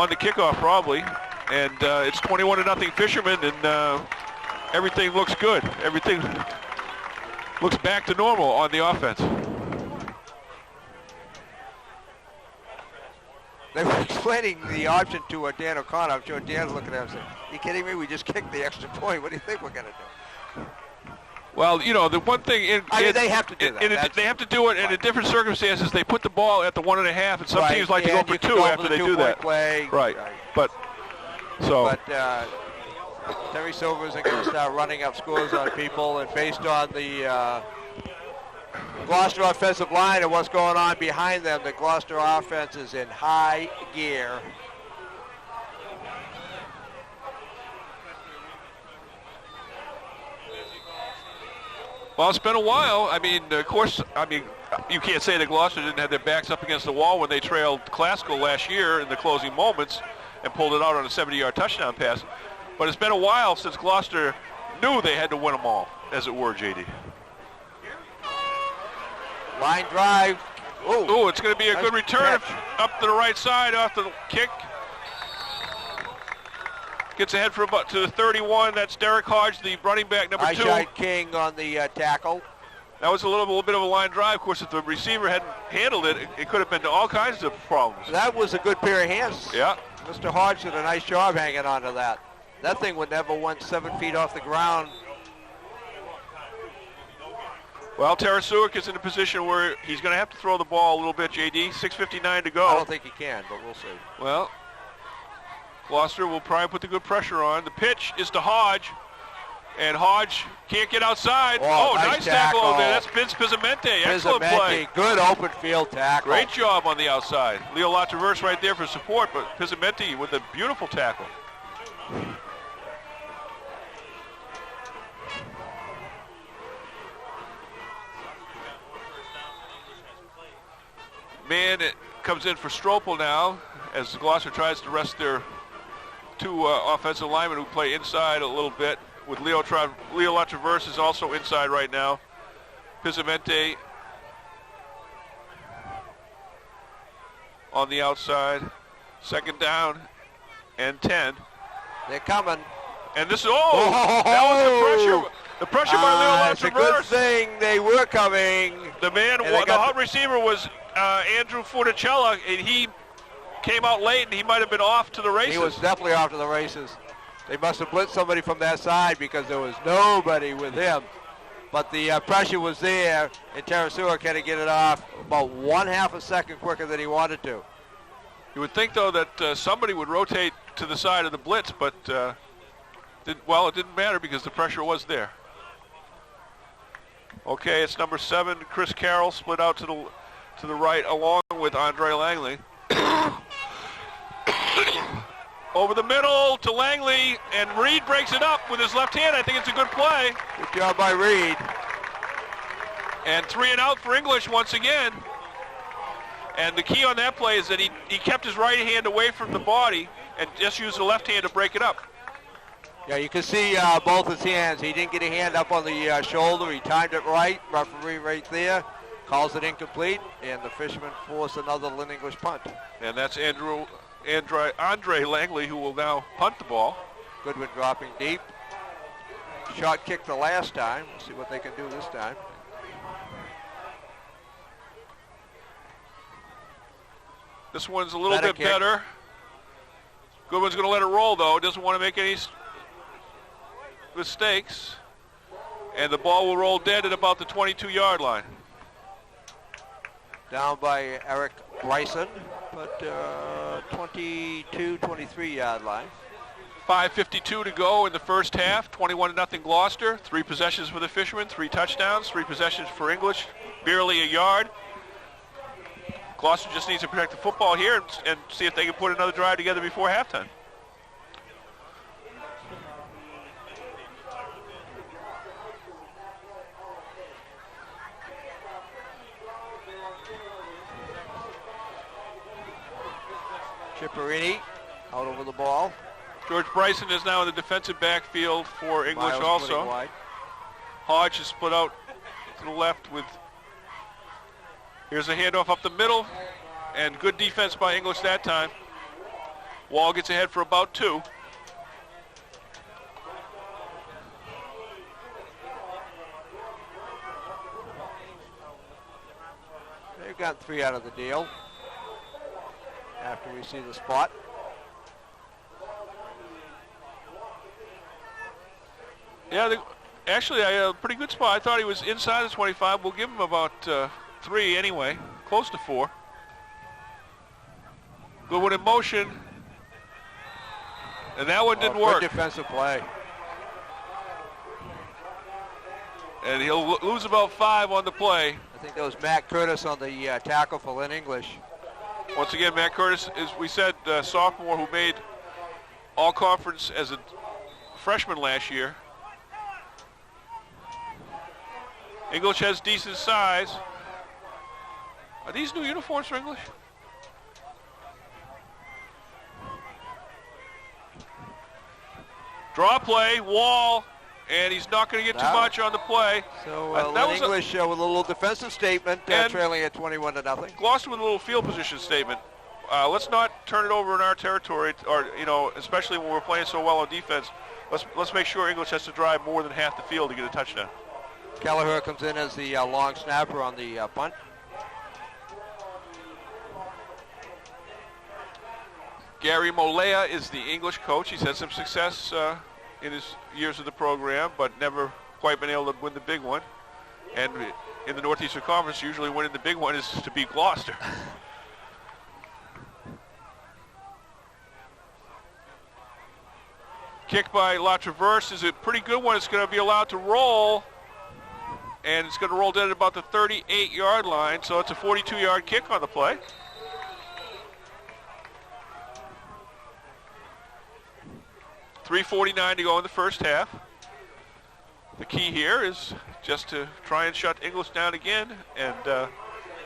the kickoff probably. And it's 21-0 Fishermen, and everything looks good. Everything looks back to normal on the offense. They were explaining the option to Dan O'Connor. I'm sure Dan's looking at him saying, you kidding me? We just kicked the extra point. What do you think we're going to do? Well, you know, the one thing... they have to do that. They have to do it, and in different circumstances, they put the ball at the 1.5, and some teams like to go for 2 after they do that. Play. Right. But Terry Silver isn't going to start running up scores on people, and based on the Gloucester offensive line and what's going on behind them, the Gloucester offense is in high gear. Well, it's been a while. I mean, of course, you can't say that Gloucester didn't have their backs up against the wall when they trailed Classical last year in the closing moments and pulled it out on a 70-yard touchdown pass. But it's been a while since Gloucester knew they had to win them all, as it were, JD. Line drive. Oh, it's going to be a good return up to the right side off the kick. Gets ahead for about to the 31. That's Derek Hodge, the running back, number 2. Eyeshine King on the tackle. That was a little bit of a line drive. Of course, if the receiver hadn't handled it, it could have been all kinds of problems. That was a good pair of hands. Yeah. Mr. Hodge did a nice job hanging on to that. That thing would never went 7 feet off the ground. Well, Tarasuak is in a position where he's going to have to throw the ball a little bit, JD. 6:59 to go. I don't think he can, but we'll see. Well, Gloucester will probably put the good pressure on. The pitch is to Hodge, and Hodge can't get outside. Oh, nice tackle over there. That's Vince Pizzamente. Excellent play. Good open field tackle. Great job on the outside. Leo Latraverse right there for support, but Pizzamente with a beautiful tackle. Man, it comes in for Stropel now as Gloucester tries to rest their 2 offensive linemen who play inside a little bit. With Leo Latraverse is also inside right now. Pizzamente on the outside. 2nd down and 10. They're coming. And this is, that was the pressure. The pressure by Leo Latraverse. It's a good thing they were coming. The hot receiver was Andrew Forticella, and he came out late, and he might have been off to the races. He was definitely off to the races. They must have blitzed somebody from that side because there was nobody with him. But the pressure was there, and Tarasuak had to get it off about 1/2 a second quicker than he wanted to. You would think, though, that somebody would rotate to the side of the blitz, but it didn't matter because the pressure was there. Okay, it's number 7, Chris Carroll, split out to the right along with Andre Langley. Over the middle to Langley, and Reed breaks it up with his left hand. I think it's a good play. Good job by Reed. And 3 and out for English once again. And the key on that play is that he kept his right hand away from the body and just used the left hand to break it up. Yeah, you can see both his hands. He didn't get a hand up on the shoulder. He timed it right. Referee right there calls it incomplete, and the Fishermen force another Lynn English punt. And that's Andre Langley, who will now punt the ball. Goodwin dropping deep. Shot kick the last time. We'll see what they can do this time. This one's a little bit better. Goodwin's going to let it roll, though. Doesn't want to make any mistakes. And the ball will roll dead at about the 22-yard line. Down by Eric Bryson, but 22, 23-yard line. 5:52 to go in the first half. 21-0 Gloucester. 3 possessions for the Fishermen, 3 touchdowns, 3 possessions for English, barely a yard. Gloucester just needs to protect the football here and see if they can put another drive together before halftime. Chipperini out over the ball. George Bryson is now in the defensive backfield for English also. Wide. Hodge is split out to the left with, here's a handoff up the middle, and good defense by English that time. Wall gets ahead for about 2. They've got 3 out of the deal. after we see the spot. Yeah, actually, I had a pretty good spot. I thought he was inside the 25. We'll give him about 3 anyway, close to 4. Good one in motion. And that one didn't work. Good defensive play. And he'll lose about 5 on the play. I think that was Matt Curtis on the tackle for Lynn English. Once again, Matt Curtis is, we said, sophomore who made all-conference as a freshman last year. English has decent size. Are these new uniforms for English? Draw play, wall, and he's not going to get too much on the play. So Lynn English with a little defensive statement, trailing at 21-0. Gloucester with a little field position statement. Let's not turn it over in our territory, or especially when we're playing so well on defense. Let's make sure English has to drive more than half the field to get a touchdown. Kelleher comes in as the long snapper on the punt. Gary Molea is the English coach. He's had some success in his years of the program, but never quite been able to win the big one. And in the Northeastern Conference, usually winning the big one is to beat Gloucester. Kick by La Traverse is a pretty good one. It's going to be allowed to roll. And it's going to roll down at about the 38-yard line, so it's a 42-yard kick on the play. $3:49 to go in the first half. The key here is just to try and shut English down again and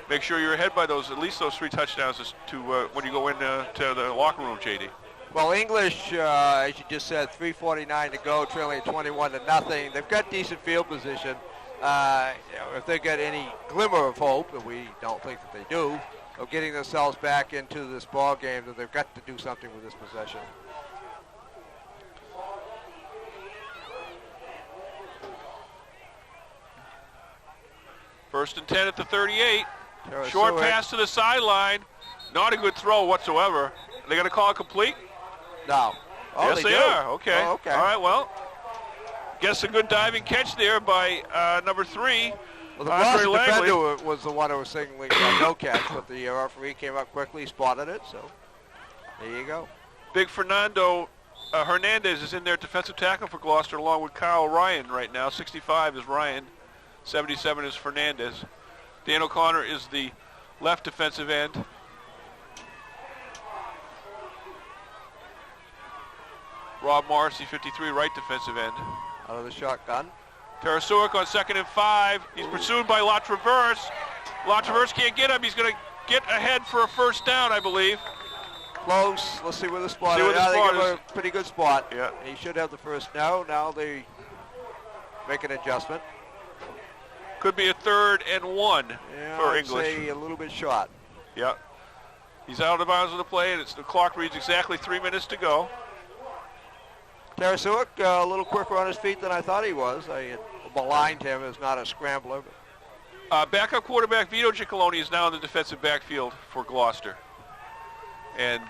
make sure you're ahead by at least those 3 touchdowns to when you go into the locker room, JD. Well, English, as you just said, 3:49 to go, trailing at 21-0. They've got decent field position. If they get any glimmer of hope, and we don't think that they do, of getting themselves back into this ball game, that they've got to do something with this possession. First and 10 at the 38. Short Short pass to the sideline. Not a good throw whatsoever. Are they going to call it complete? No. Oh, yes, they are. Okay. Oh, okay. All right, well, guess a good diving catch there by number 3. Well, the Gloucester defender was the one who was signaling no catch, but the referee came up quickly, spotted it, so there you go. Big Fernando Hernandez is in there, defensive tackle for Gloucester, along with Kyle Ryan right now. 65 is Ryan. 77 is Fernandez. Dan O'Connor is the left defensive end. Rob Morrissey, 53, right defensive end. Out of the shotgun. Tarasuic on 2nd and 5. He's pursued by La Traverse. La Traverse can't get him. He's going to get ahead for a first down, I believe. Close. Let's see where the spot is. They give him a pretty good spot. Yeah. He should have the first down. Now they make an adjustment. Could be a 3rd and 1 for English. I'd say a little bit short. Yeah. He's out of bounds of the play, and the clock reads exactly 3 minutes to go. Tarasuic, a little quicker on his feet than I thought he was. I had maligned him as not a scrambler. Backup quarterback Vito Ciccolone is now in the defensive backfield for Gloucester. And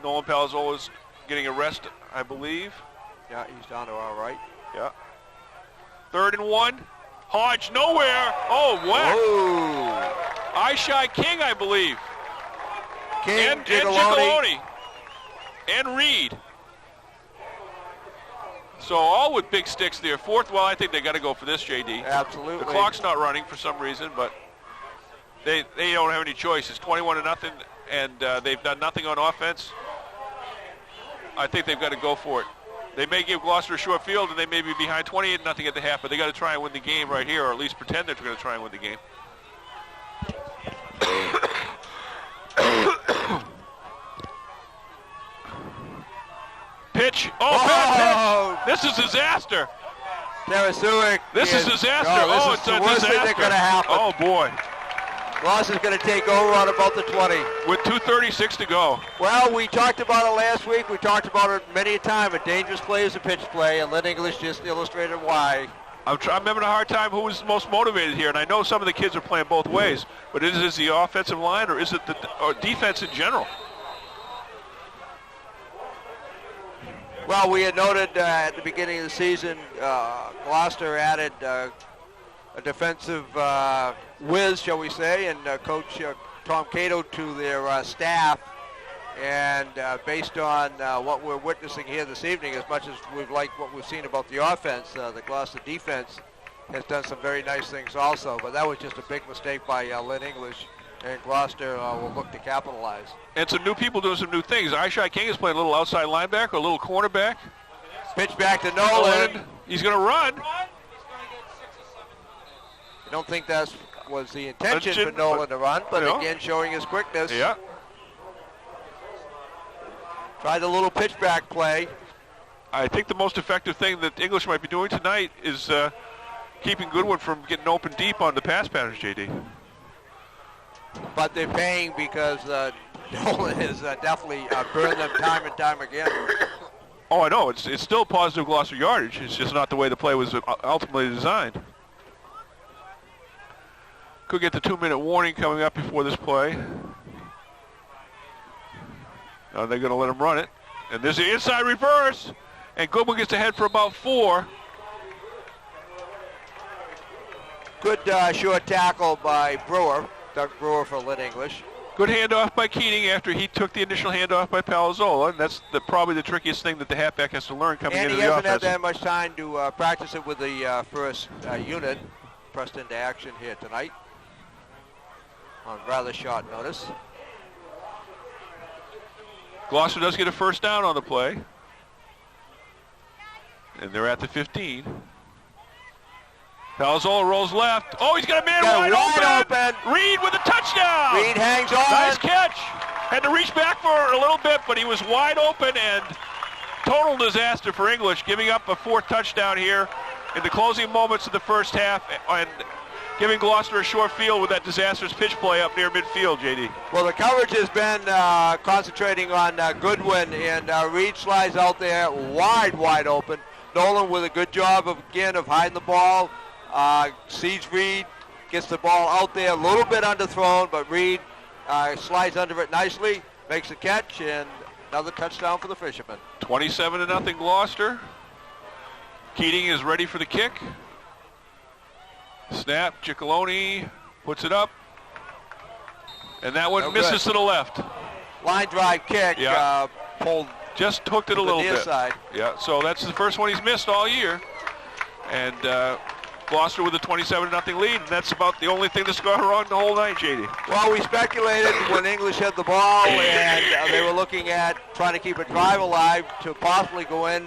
Nolan Palazzolo is getting a rest, I believe. Yeah, he's down to our right. Yeah. 3rd and 1. Hodge nowhere. Oh, whack. Whoa. Ishai King, I believe. King, and Ciccolone. And Reed. So all with big sticks there. 4th, well, I think they got to go for this, JD. Absolutely. The clock's not running for some reason, but they don't have any choice. It's 21-0, and they've done nothing on offense. I think they've got to go for it. They may give Gloucester a short field, and they may be behind 28-0 at the half, but they got to try and win the game right here, or at least pretend they're going to try and win the game. Pitch. Oh, pitch. This is disaster. Tarasuic. This is disaster. No, it's a the worst disaster. thing that could have happened. Oh, boy. Gloucester's going to take over on about the 20. With 2:36 to go. Well, we talked about it last week. We talked about it many a time. A dangerous play is a pitch play, and Lynn English just illustrated why. I'm having a hard time who is most motivated here, and I know some of the kids are playing both ways, but is it the offensive line or is it the defense in general? Well, we had noted at the beginning of the season, Gloucester added a defensive whiz, shall we say, and Coach Tom Cato to their staff. And based on what we're witnessing here this evening, as much as we've liked what we've seen about the offense, the Gloucester defense has done some very nice things also. But that was just a big mistake by Lynn English, and Gloucester will look to capitalize. And some new people doing some new things. Aishai King is playing a little outside linebacker, a little cornerback. Pitch back to Nolan. He's going to run. I don't think that was the intention for Nolan to run, but again, showing his quickness. Yeah. Tried a little pitch back play. I think the most effective thing that English might be doing tonight is keeping Goodwin from getting open deep on the pass patterns, JD. But they're paying because Nolan has definitely burned them time and time again. Oh, I know. It's still positive Gloucester yardage. It's just not the way the play was ultimately designed. Could get the 2-minute warning coming up before this play. Now they're going to let him run it. And there's the inside reverse. And Goodwin gets ahead for about 4. Good short tackle by Brewer. Doug Brewer for Lynn English. Good handoff by Keating after he took the initial handoff by Palazzolo. And that's probably the trickiest thing that the halfback has to learn coming into the offense. And he hasn't had that much time to practice it with the first unit. Pressed into action here tonight on rather short notice. Gloucester does get a first down on the play. And they're at the 15. Palazzolo rolls left. Oh, he's got a man wide open. Reed with a touchdown. Reed hangs on. Nice catch. Had to reach back for a little bit, but he was wide open, and total disaster for English, giving up a 4th touchdown here in the closing moments of the first half, and giving Gloucester a short field with that disastrous pitch play up near midfield, JD. Well, the coverage has been concentrating on Goodwin, and Reed slides out there wide open. Nolan with a good job of hiding the ball. Sees Reed, gets the ball out there, a little bit underthrown, but Reed slides under it nicely, makes a catch, and another touchdown for the Fishermen. 27-0 Gloucester. Keating is ready for the kick. Snap, Ciccolone puts it up. And that one misses to the left. Line drive kick, pulled. Just hooked it a little bit. Side. Yeah, so that's the first one he's missed all year. And Gloucester with a 27-0 lead, and that's about the only thing that's gone wrong the whole night, JD. Well, we speculated when English had the ball, and they were looking at trying to keep a drive alive to possibly go in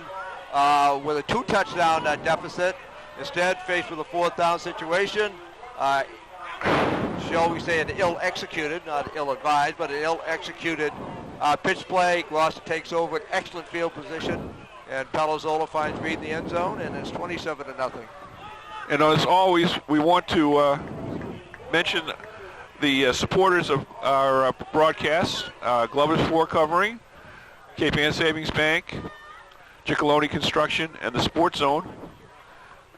with a 2-touchdown deficit. Instead, faced with a 4th down situation, shall we say an ill-executed, not ill-advised, but an ill-executed pitch play. Gloucester takes over an excellent field position, and Palazzolo finds Reed in the end zone, and it's 27-0. And as always, we want to mention the supporters of our broadcast, Glover's Floor Covering, Cape Ann Savings Bank, Ciccolone Construction, and the Sports Zone.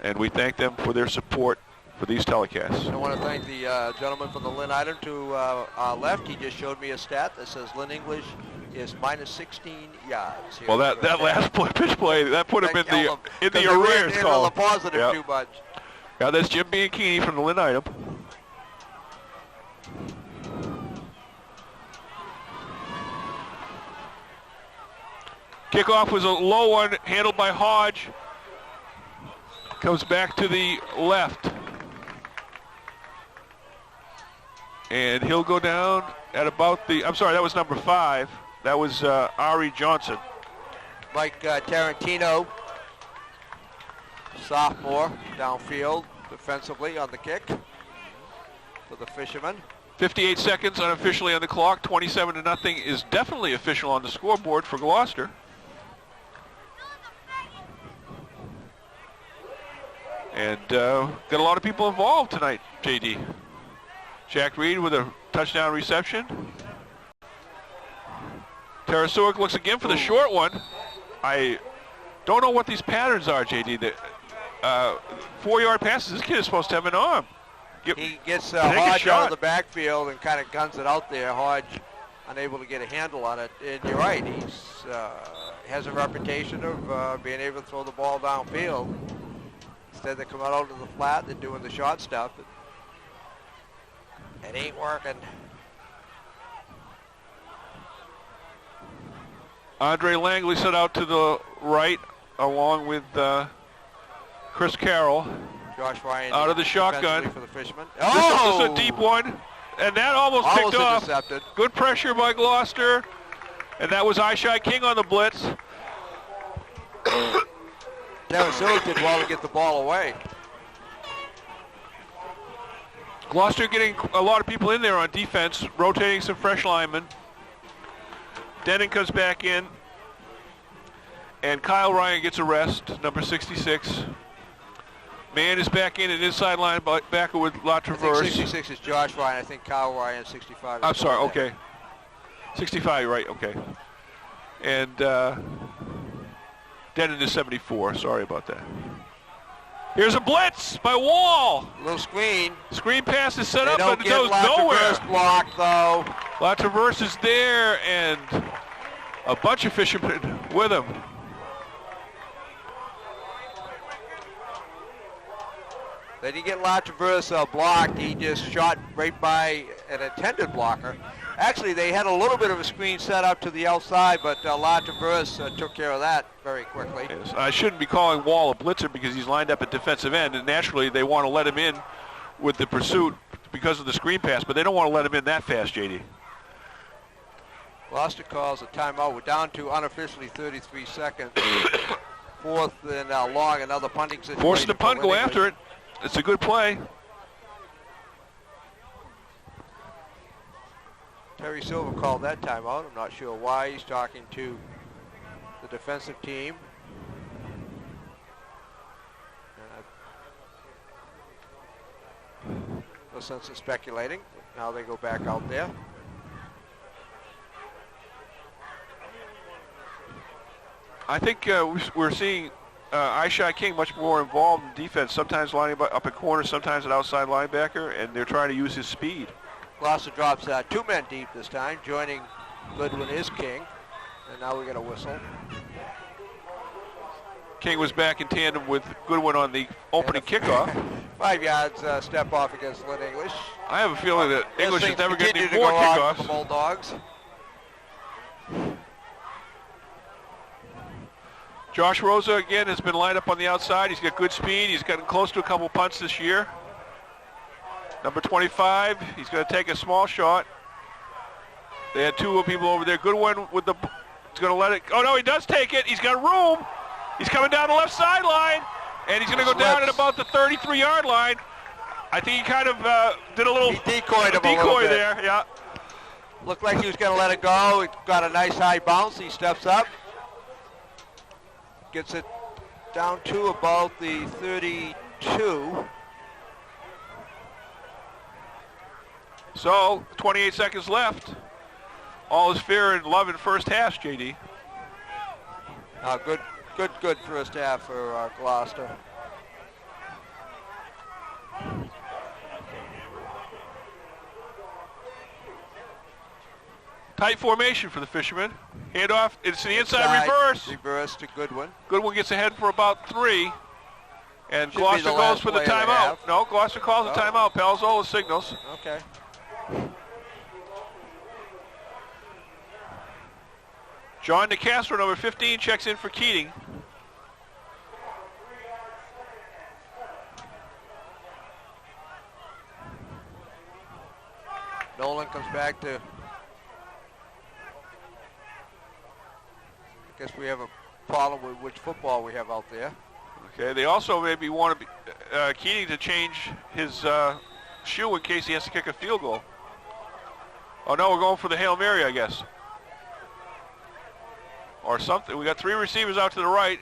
And we thank them for their support for these telecasts. I want to thank the gentleman from the Lynn Item to our left. He just showed me a stat that says Lynn English is minus 16 yards. Well, that last pitch play, that put him in the arrears column. The positive too much. Yeah, that's Jim Bianchini from the Lynn Item. Kickoff was a low one, handled by Hodge. Comes back to the left. And he'll go down at about the, I'm sorry, that was number 5. That was Ari Johnson. Mike Tarantino, sophomore, downfield, defensively on the kick for the Fishermen. 58 seconds unofficially on the clock. 27-0 is definitely official on the scoreboard for Gloucester. And got a lot of people involved tonight, JD. Jack Reed with a touchdown reception. Tarasuik looks again for the short one. I don't know what these patterns are, JD. 4-yard passes. This kid is supposed to have an arm. He gets take a Hodge shot. out of the backfield and kind of guns it out there. Hodge unable to get a handle on it. And you're right, he's has a reputation of being able to throw the ball downfield. Instead they come out to the flat, they're doing the short stuff. It ain't working. Andre Langley set out to the right along with Chris Carroll. Josh Ryan out of the shotgun. For the Fishermen. Oh! This is a deep one. And that almost picked off. Intercepted. Good pressure by Gloucester. And that was Ishai King on the blitz. Terry Silver did well to get the ball away. Gloucester getting a lot of people in there on defense, rotating some fresh linemen. Denon comes back in. And Kyle Ryan gets a rest, number 66. Mann is back in an inside linebacker with La Traverse. I think 66 is Josh Ryan. I think Kyle Ryan 65 is I'm sorry, okay. 65, right, okay. And Denon is 74. Sorry about that. Here's a blitz by Wall. Little screen. Screen pass is set up, don't but it goes get nowhere. La Traverse block, though. La Traverse is there, and a bunch of fishermen with him. They didn't get La Traverse blocked. He just shot right by an intended blocker. Actually, they had a little bit of a screen set up to the outside, but La Traverse took care of that very quickly. Yes. I shouldn't be calling Wall a blitzer because he's lined up at defensive end, and naturally they want to let him in with the pursuit because of the screen pass, but they don't want to let him in that fast, JD. Gloucester calls a timeout. We're down to unofficially 33 seconds. Fourth and long, another punting situation. Forcing the punt, go after it. It's a good play. Terry Silver called that timeout. I'm not sure why. He's talking to the defensive team. No sense in speculating. Now they go back out there. I think we're seeing Ishai King much more involved in defense, sometimes lining up at corner, sometimes at outside linebacker, and they're trying to use his speed. Gloucester drops 2 men deep this time. Joining Goodwin is King. And now we get a whistle. King was back in tandem with Goodwin on the opening kickoff. 5 yards step off against Lynn English. I have a feeling that English is never going to continue need more go on kickoffs. for the Bulldogs. Josh Rosa, again, has been lined up on the outside. He's got good speed. He's gotten close to a couple punts this year. Number 25, he's going to take a small shot. They had 2 people over there. Goodwin with the, he's going to let it, oh no, he does take it. He's got room. He's coming down the left sideline, and he's going to go down at about the 33-yard line. I think he kind of did a little decoy there, yeah. Looked like he was going to let it go. He got a nice high bounce. He steps up. Gets it down to about the 32. So, 28 seconds left. All is fair and love in first half, JD. Good first half for Gloucester. Tight formation for the Fishermen. Handoff, it's the inside reverse. Reverse to Goodwin. Goodwin gets ahead for about 3. And Should Gloucester be the goes last for the play of the timeout. half. No, Gloucester calls the timeout. Palzola signals. Okay. John DeCastro, number 15, checks in for Keating. Nolan comes back to, I guess we have a problem with which football we have out there. Okay, they also maybe want to be, Keating to change his shoe in case he has to kick a field goal. Oh no, we're going for the Hail Mary, I guess. Or something. We got 3 receivers out to the right.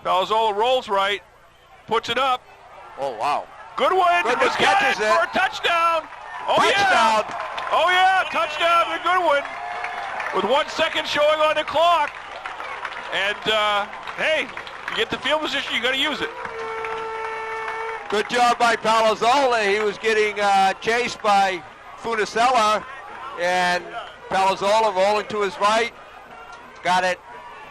Palzola rolls right, puts it up. Oh, wow. Goodwin Goodwin has got catches it for a touchdown. Oh Touchdown. yeah. Oh yeah, touchdown to Goodwin. With 1 second showing on the clock. And hey, You get the field position, you got to use it. Good job by Palazzolo. He was getting chased by Funicella, and Palazzolo rolling to his right. Got it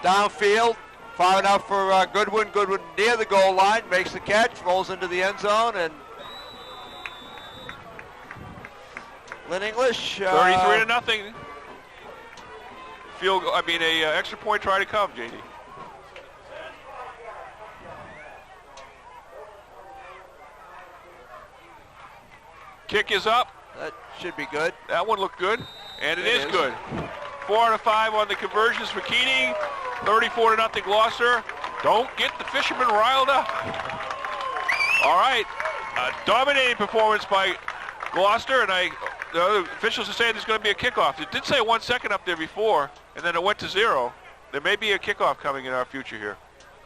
downfield, far enough for Goodwin. Goodwin near the goal line, makes the catch, rolls into the end zone, and Lynn English. 33-0. Extra point try to come, JD. Kick is up. That should be good. That one looked good, and it is good. 4 out of 5 on the conversions for Keating. 34-0 Gloucester. Don't get the fishermen riled up. All right, a dominating performance by Gloucester, and the other officials are saying there's going to be a kickoff. It did say 1 second up there before, and then it went to 0. There may be a kickoff coming in our future here.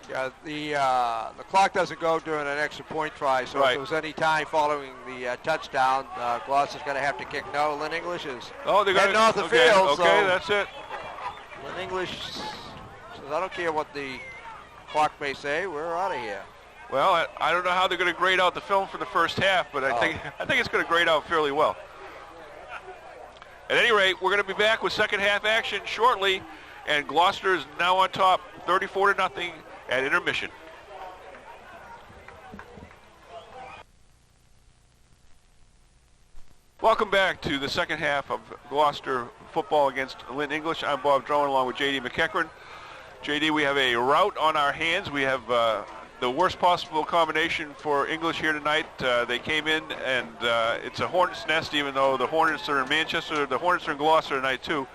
Yeah, the clock doesn't go during an extra point try, so if there was any time following the touchdown, Gloucester's going to have to kick. No, Lynn English is heading off the field. Okay, so that's it. Lynn English says, I don't care what the clock may say, we're out of here. Well, I don't know how they're going to grade out the film for the first half, but I think it's going to grade out fairly well. At any rate, we're going to be back with second half action shortly, and Gloucester is now on top, 34-0 at intermission. Welcome back to the second half of Gloucester football against Lynn English. I'm Bob Drone along with J.D. McEachran. J.D., we have a rout on our hands. We have the worst possible combination for English here tonight. They came in, and it's a hornet's nest, even though the Hornets are in Manchester. The Hornets are in Gloucester tonight, too.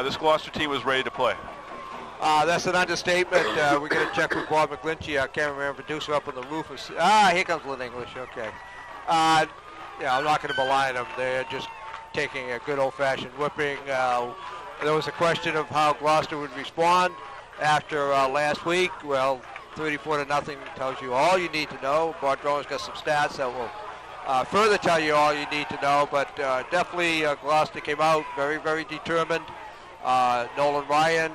This Gloucester team was ready to play. That's an understatement. We're going to check with Bob McGlinchey, our cameraman and producer, up on the roof. Here comes Lynn English. Okay. Yeah, I'm not going to malign them. They're just taking a good old-fashioned whipping. There was a question of how Gloucester would respond after last week. Well, 34-0 tells you all you need to know. Bob Drone's got some stats that will further tell you all you need to know. But definitely Gloucester came out very, very determined. Nolan Ryan,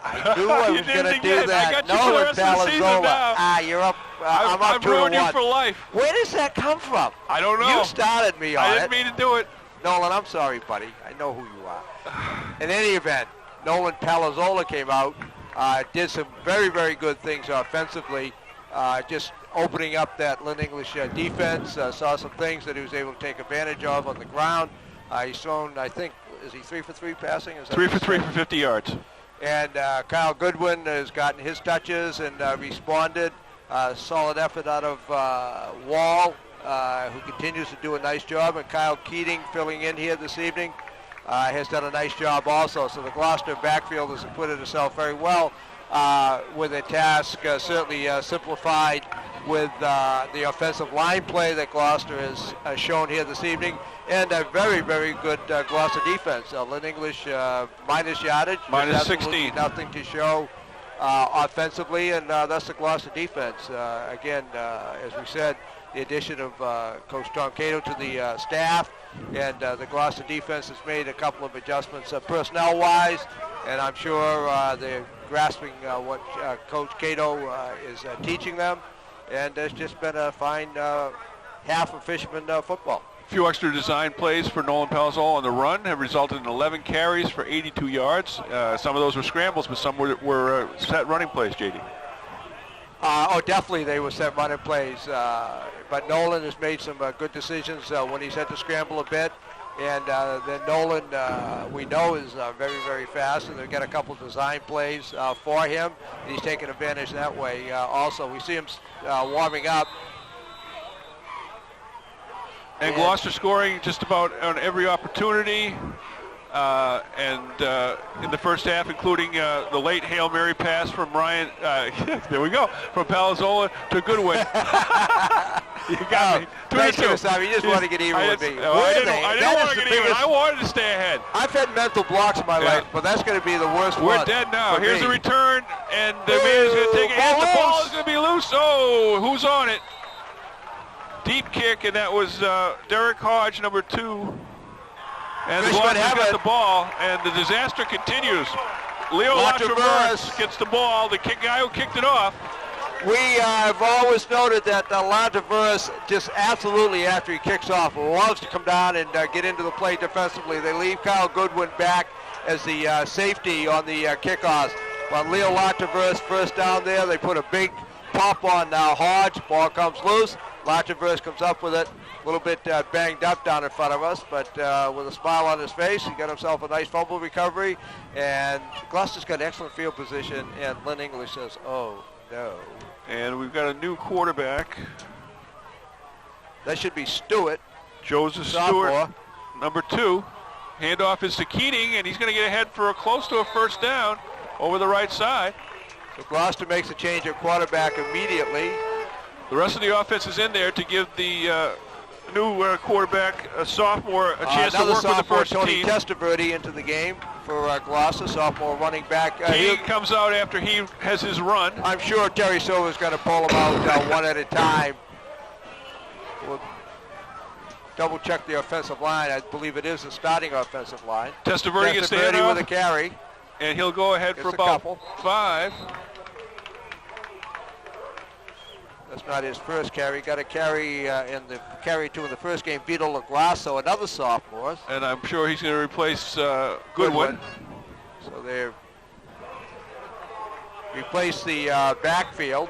I knew I was going to do that. Nolan Palazzolo. You're up. I'm up 2-1. I've ruined you for life. Where does that come from? I don't know. You started me on it. I didn't mean to do it. Nolan, I'm sorry, buddy. I know who you are. In any event, Nolan Palazzolo came out, did some very, very good things offensively, just opening up that Lynn English defense. Saw some things that he was able to take advantage of on the ground. He's thrown, I think, is he 3 for 3 passing? 3 for 3 for 50 yards. And Kyle Goodwin has gotten his touches and responded. Solid effort out of Wall, who continues to do a nice job. And Kyle Keating, filling in here this evening, has done a nice job also. So the Gloucester backfield has acquitted itself very well with a task certainly simplified with the offensive line play that Gloucester has shown here this evening. And a very, very good Gloucester defense. Lynn English minus yardage. Minus 16. Nothing to show offensively, and that's the Gloucester defense. Again, as we said, the addition of Coach Tom Cato to the staff, and the Gloucester defense has made a couple of adjustments personnel-wise, and I'm sure they're grasping what Coach Cato is teaching them, and it's just been a fine half of Fisherman football. A few extra design plays for Nolan Palazzolo on the run have resulted in 11 carries for 82 yards. Some of those were scrambles, but some were set running plays, J.D. Definitely they were set running plays. But Nolan has made some good decisions when he's had to scramble a bit. And then Nolan, we know, is very, very fast, and they've got a couple design plays for him. And he's taking advantage that way also. We see him warming up. And Gloucester scoring just about on every opportunity, and in the first half, including the late Hail Mary pass from Ryan. There we go, from Palazzolo to Goodwin. You got me. Thanks for this time. You just want to get even with me. I didn't want to get even. I wanted to stay ahead. I've had mental blocks in my life, but that's going to be the worst We're one. Dead now. Here's the return, and the man is going to take a hit. The ball is going to be loose. Oh, who's on it? Deep kick, and that was Derek Hodge, number 2. And the Gloucester got the ball, and the disaster continues. Leo Latraverse Latraverse gets the ball. The guy who kicked it off. We have always noted that Latraverse just absolutely, after he kicks off, loves to come down and get into the play defensively. They leave Kyle Goodwin back as the safety on the kickoffs. But Leo Latraverse first down there. They put a big pop on Hodge. Ball comes loose. Latraverse comes up with it. A little bit banged up down in front of us, but with a smile on his face, he got himself a nice fumble recovery. And Gloucester's got excellent field position, and Lynn English says, oh, no. And we've got a new quarterback. That should be Stewart. Joseph Sophomore. Stewart, number 2. Handoff is to Keating, and he's going to get ahead for close to a first down over the right side. So Gloucester makes a change at quarterback immediately. The rest of the offense is in there to give the new quarterback, a sophomore, a chance to work with the first Tony team. Testaverde into the game for Gloucester, sophomore running back. Keating comes out after he has his run. I'm sure Terry Silver's going to pull them out one at a time. We'll double check the offensive line. I believe it is the starting offensive line. Testaverde gets the Testaverde handoff, with a carry. and he'll go ahead for Gets a about couple. 5. That's not his first carry. Got a carry in the carry 2 in the first game. Vito Lagrasso, another sophomore. And I'm sure he's going to replace Goodwin. So they replace the backfield.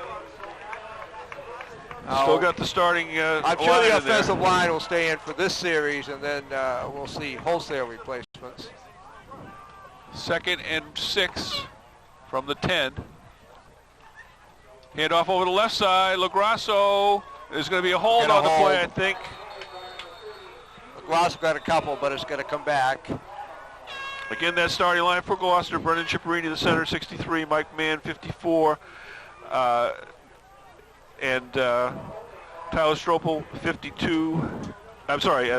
Still got the starting I'm sure line the in offensive there. line will stay in for this series, and then we'll see wholesale replacements. 2nd and 6 from the 10. Handoff over the left side. Lagrasso. There's going to be a hold Get a on the play, I hold. think. Lagrasso got a couple, but it's going to come back. Again, that starting line for Gloucester. Brendan Ciparini, the center, 63. Mike Mann, 54. And Tyler Stropel, 52. I'm sorry,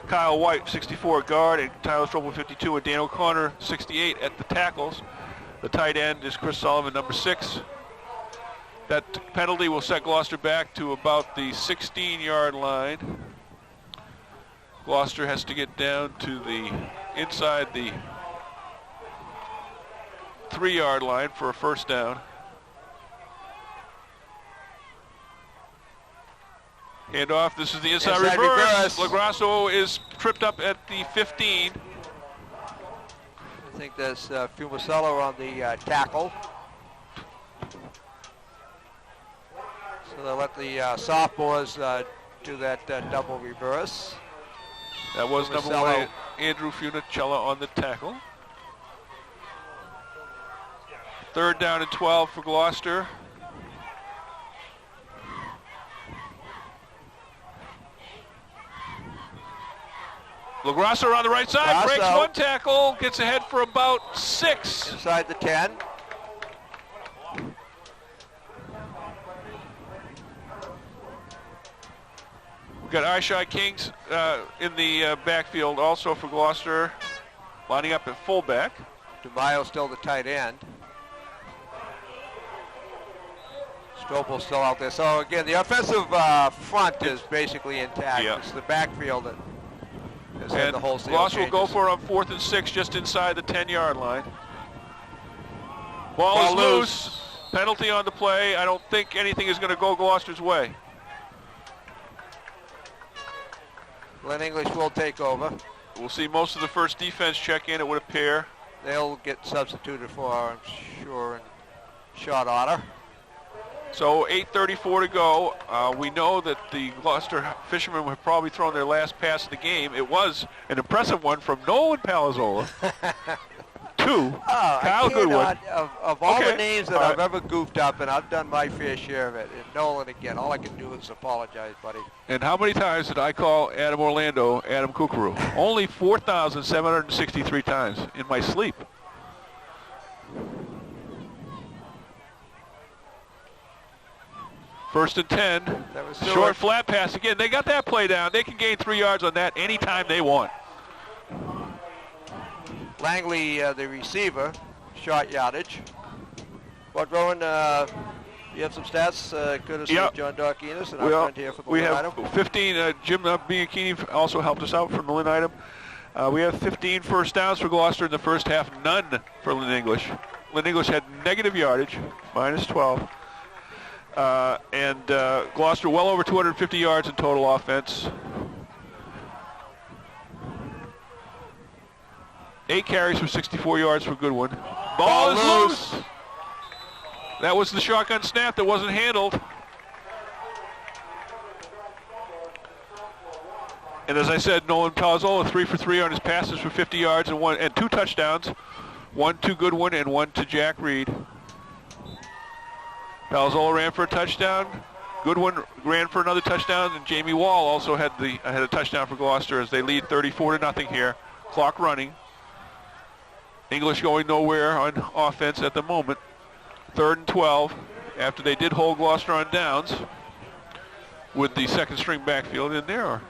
Kyle White, 64 guard, and Tyler Stropel, 52, and Dan O'Connor, 68 at the tackles. The tight end is Chris Sullivan, number 6. That penalty will set Gloucester back to about the 16-yard line. Gloucester has to get down to the inside the 3-yard line for a first down. Handoff, this is the inside reverse. Lagrasso is tripped up at the 15. I think that's Fumacello on the tackle. So they'll let the sophomores do that double reverse. That was number Fumacello. 1, Andrew Funicella on the tackle. 3rd down and 12 for Gloucester. Lagrasso on the right side, breaks Grasso. 1 tackle, gets ahead for about 6. Inside the 10. We've got Ishai Kings in the backfield also for Gloucester, lining up at fullback. DeMaio still the tight end. Stropel's still out there. So again, the offensive front is basically intact. Yeah. It's the backfield that has had And the wholesale Gloucester will go changes. for it on 4th and 6, just inside the 10-yard line. Ball Ball is loose. Penalty on the play. I don't think anything is going to go Gloucester's way. Lynn English will take over. We'll see most of the first defense check in, it would appear. They'll get substituted for, I'm sure, in short order. So 8:34 to go. We know that the Gloucester Fishermen have probably thrown their last pass of the game. It was an impressive one from Nolan Palazzola to Kyle Goodwin. Of all Okay. the names that All I've right. ever goofed up, and I've done my fair share of it, and Nolan again, all I can do is apologize, buddy. And how many times did I call Adam Orlando Adam Kukuru? Only 4,763 times in my sleep. First and 10. That was Short Stewart. flat pass again. They got that play down. They can gain 3 yards on that anytime they want. Langley, the receiver, short yardage. But Rowan, you have some stats, courtesy Yep. of John Darkinis, and our Well, friend here for the we Lynn have item. 15. Jim Bianchini also helped us out from the Lynn item. We have 15 first downs for Gloucester in the first half, none for Lynn English. Lynn English had negative yardage, minus 12. And Gloucester well over 250 yards in total offense. 8 carries for 64 yards for Goodwin. Ball is loose. That was the shotgun snap that wasn't handled. And as I said, Nolan Palazzolo 3 for 3 on his passes for 50 yards and 2 touchdowns. 1 to Goodwin and 1 to Jack Reed. Palazzolo ran for a touchdown. Goodwin ran for another touchdown, and Jamie Wall also had a touchdown for Gloucester as they lead 34-0 here. Clock running. English going nowhere on offense at the moment. 3rd and 12 after they did hold Gloucester on downs with the second string backfield in there. Or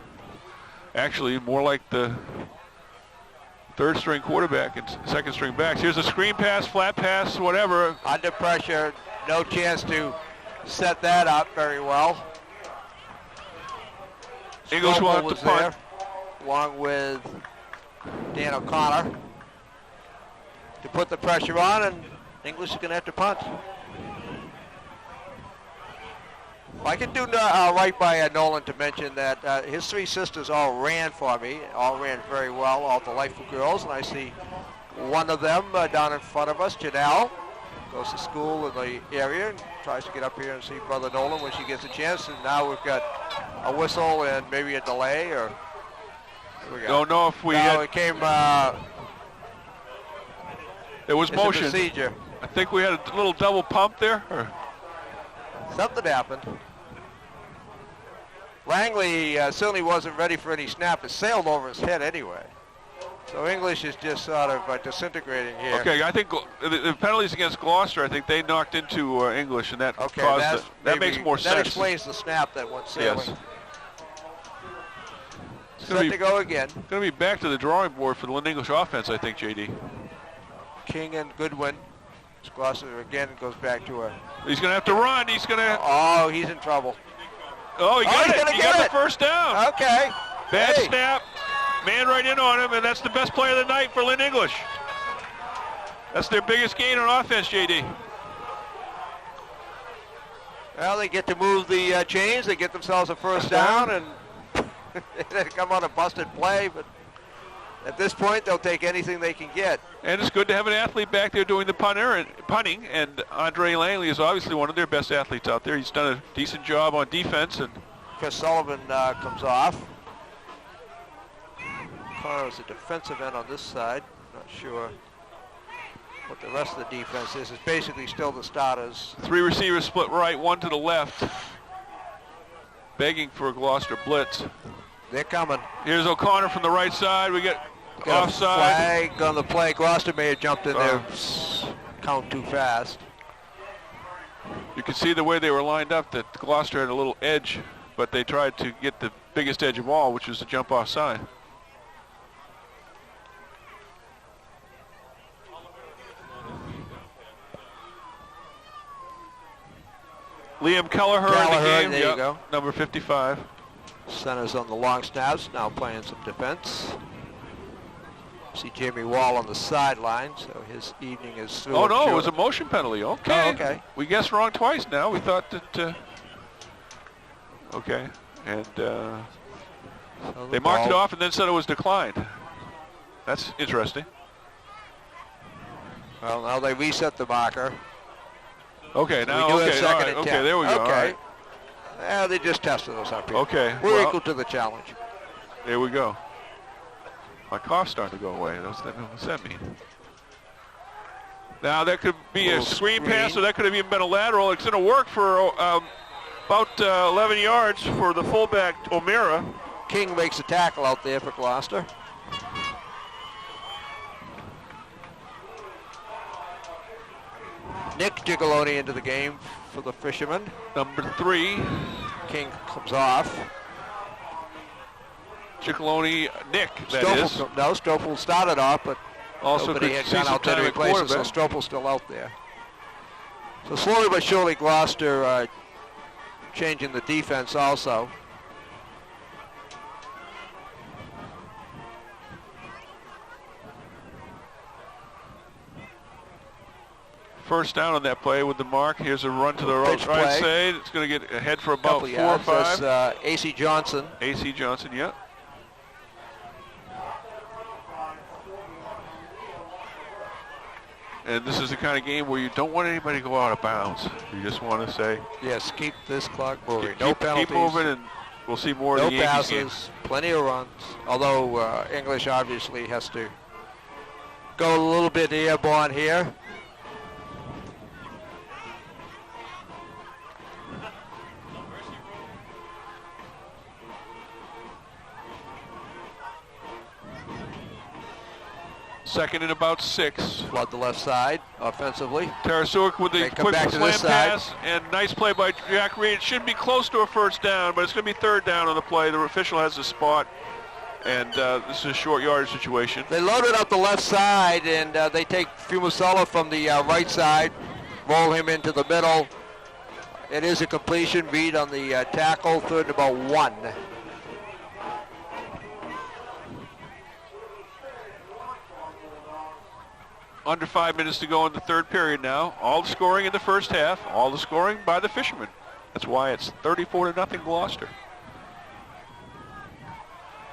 actually more like the 3rd string quarterback and 2nd string backs. Here's a screen pass, flat pass, whatever. Under pressure, no chance to set that up very well. English will have to punt. There, along with Dan O'Connor, to put the pressure on, and English is going to have to punt. I can do right by Nolan to mention that his 3 sisters all ran for me, all ran very well, all delightful girls, and I see one of them down in front of us, Janelle, goes to school in the area and tries to get up here and see Brother Nolan when she gets a chance, and now we've got a whistle and maybe a delay, or here we go. Don't know if we now had... it came... There was motion. Procedure. I think we had a little double pump there. Or? Something happened. Langley certainly wasn't ready for any snap. It sailed over his head anyway. So English is just sort of disintegrating here. Okay, I think the penalties against Gloucester, I think they knocked into English, and that caused that makes more sense. That explains the snap that went sailing. Yes. Set to go again. Going to be back to the drawing board for the Lynn English offense, I think, JD. King and Goodwin. Gloucester again goes back to a... He's going to have to run. He's going to... Oh, he's in trouble. Oh, he got it. He got the first down. Okay. Bad snap. Man right in on him, and that's the best play of the night for Lynn English. That's their biggest gain on offense, JD. Well, they get to move the chains. They get themselves a first down, and they come on a busted play, but at this point, they'll take anything they can get. And it's good to have an athlete back there doing the punting, and Andre Langley is obviously one of their best athletes out there. He's done a decent job on defense. And Chris Sullivan comes off. Connor is a defensive end on this side. Not sure what the rest of the defense is. It's basically still the starters. 3 receivers split right, 1 to the left, begging for a Gloucester blitz. They're coming. Here's O'Connor from the right side. We get offside. Flag on the play. Gloucester may have jumped in there. Count too fast. You can see the way they were lined up that Gloucester had a little edge, but they tried to get the biggest edge of all, which was to jump offside. Liam Kelleher in the game. There you go. Number 55. Center's on the long snaps, now playing some defense. See Jamie Wall on the sideline, so his evening is through. Oh, no, it was a motion penalty. Okay. Oh, okay. We guessed wrong twice now. We thought that... okay. And so they marked it off and then said it was declined. That's interesting. Well, now they reset the marker. Okay, so now, okay, all right, okay, there we go. Okay. All right. Yeah, they just tested us up here. Okay. We're equal to the challenge. There we go. My cough's starting to go away. What's that mean? Now, that could be a screen pass, or that could have even been a lateral. It's going to work for about 11 yards for the fullback, O'Meara. King makes a tackle out there for Gloucester. Nick Gigaloni into the game for the Fishermen. Number 3. King comes off. Gigaloni, Nick, that is. No, Stoffel started off, but also nobody had gone out there to replace him, so Stoffel's still out there. So slowly but surely, Gloucester changing the defense also. First down on that play with the mark. Here's a run to the right side. It's going to get ahead for about 4 or 5. That's A.C. Johnson. A.C. Johnson, yeah. And this is the kind of game where you don't want anybody to go out of bounds. You just want to say, yes, keep this clock moving. No penalties. Keep moving, and we'll see more of the Yankees game. No passes, plenty of runs. Although English obviously has to go a little bit airborne here. Second and about 6. Flood the left side offensively. Tarasuk with the quick slant pass, and nice play by Jack Reed. It should be close to a first down, but it's going to be 3rd down on the play. The official has the spot, and this is a short yardage situation. They loaded up the left side, and they take Fumasella from the right side, roll him into the middle. It is a completion. Reed on the tackle, 3rd and about 1. Under 5 minutes to go in the 3rd period now. All the scoring in the first half, all the scoring by the Fishermen. That's why it's 34-0 Gloucester.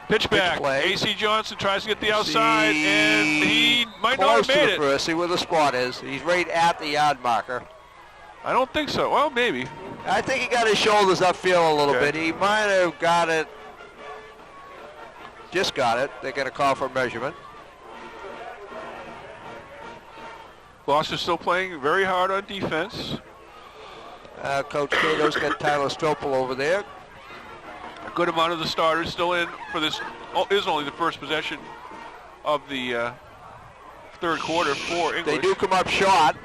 Pitch back. A.C. Johnson tries to get the outside, and he might not have made it. First, see where the spot is. He's right at the yard marker. I don't think so. Well, maybe. I think he got his shoulders upfield a little bit. He might have got it. Just got it. They're going to call for measurement. Gloucester's still playing very hard on defense. Coach Cato's got Tyler Stropel over there. A good amount of the starters still in for this. Is only the first possession of the 3rd quarter for English. They do come up short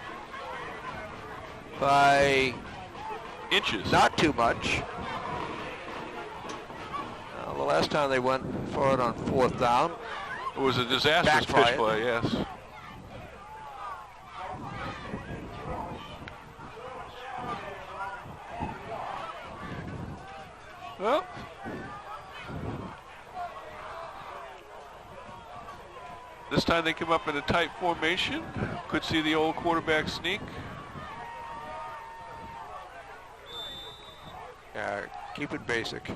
by inches. Not too much. The last time they went for it on 4th down. It was a disastrous pitch play, yes. Well, this time they come up in a tight formation. Could see the old quarterback sneak. Keep it basic.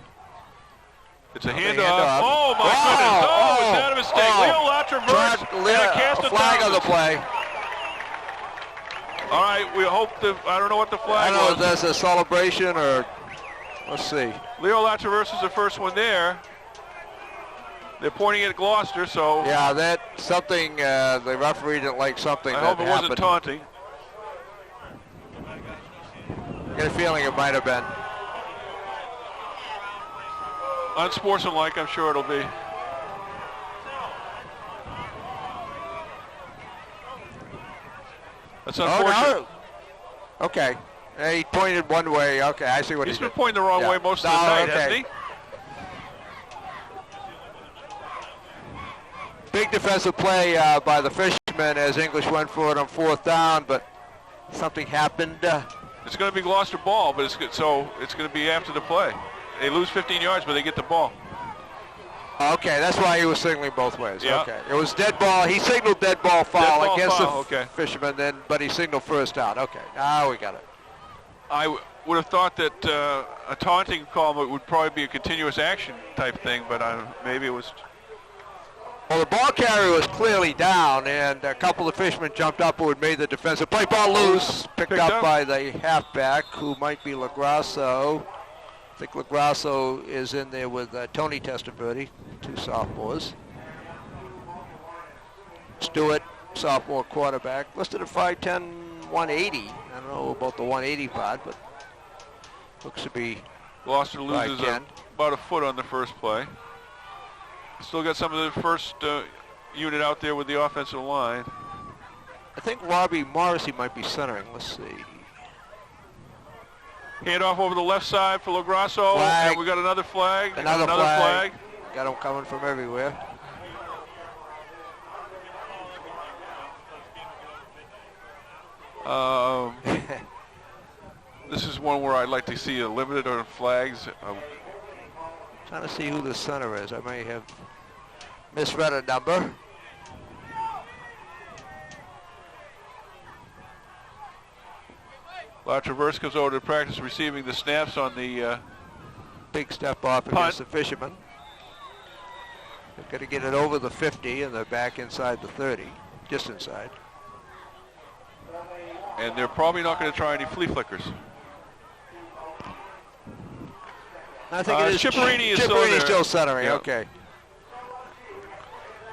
It's a handoff. Oh, my goodness. Oh, is that a mistake? Leo Lattraverse and a cast of flag on the play. All right, we hope I don't know what the flag was. I don't know if that's a celebration or, let's see. Leo Lattraverse is the first one there. They're pointing at Gloucester, so. Yeah, that something, the referee didn't like something I that hope it wasn't taunting. I get a feeling it might have been. Unsportsmanlike, I'm sure it'll be. That's unfortunate. No. Okay. He pointed one way. Okay, I see what he's been pointing the wrong way most of the night, hasn't he? Big defensive play by the Fishermen as English went for it on 4th down, but something happened. It's going to be Gloucester ball, but it's good, so it's going to be after the play. They lose 15 yards, but they get the ball. Okay, that's why he was signaling both ways. Yeah. Okay, it was dead ball. He signaled dead ball foul against the Fishermen, then, but he signaled first down. Okay, now we got it. I would have thought that a taunting call would probably be a continuous action type thing, but maybe it was. Well, the ball carrier was clearly down, and a couple of Fishermen jumped up who had made the defensive play. Ball loose, picked up by the halfback, who might be LaGrasso. I think LaGrasso is in there with Tony Testaverde, 2 sophomores. Stewart, sophomore quarterback, listed at 5'10", 180. I don't know about the 180 part, but looks to be. Gloucester loses about a foot on the first play. Still got some of the first unit out there with the offensive line. I think Robbie Morrissey might be centering. Let's see. Handoff over the left side for LaGrasso, and we got another flag. Another flag. Got them coming from everywhere. This is one where I'd like to see a limited on flags. Trying to see who the center is. I may have misread a number. La Traverse comes over to practice receiving the snaps on the big step off punt. against the Fishermen. They've got to get it over the 50, and they're back inside the 30, just inside. And they're probably not going to try any flea flickers. I think it is Chipperini is still centering. Yep. Okay.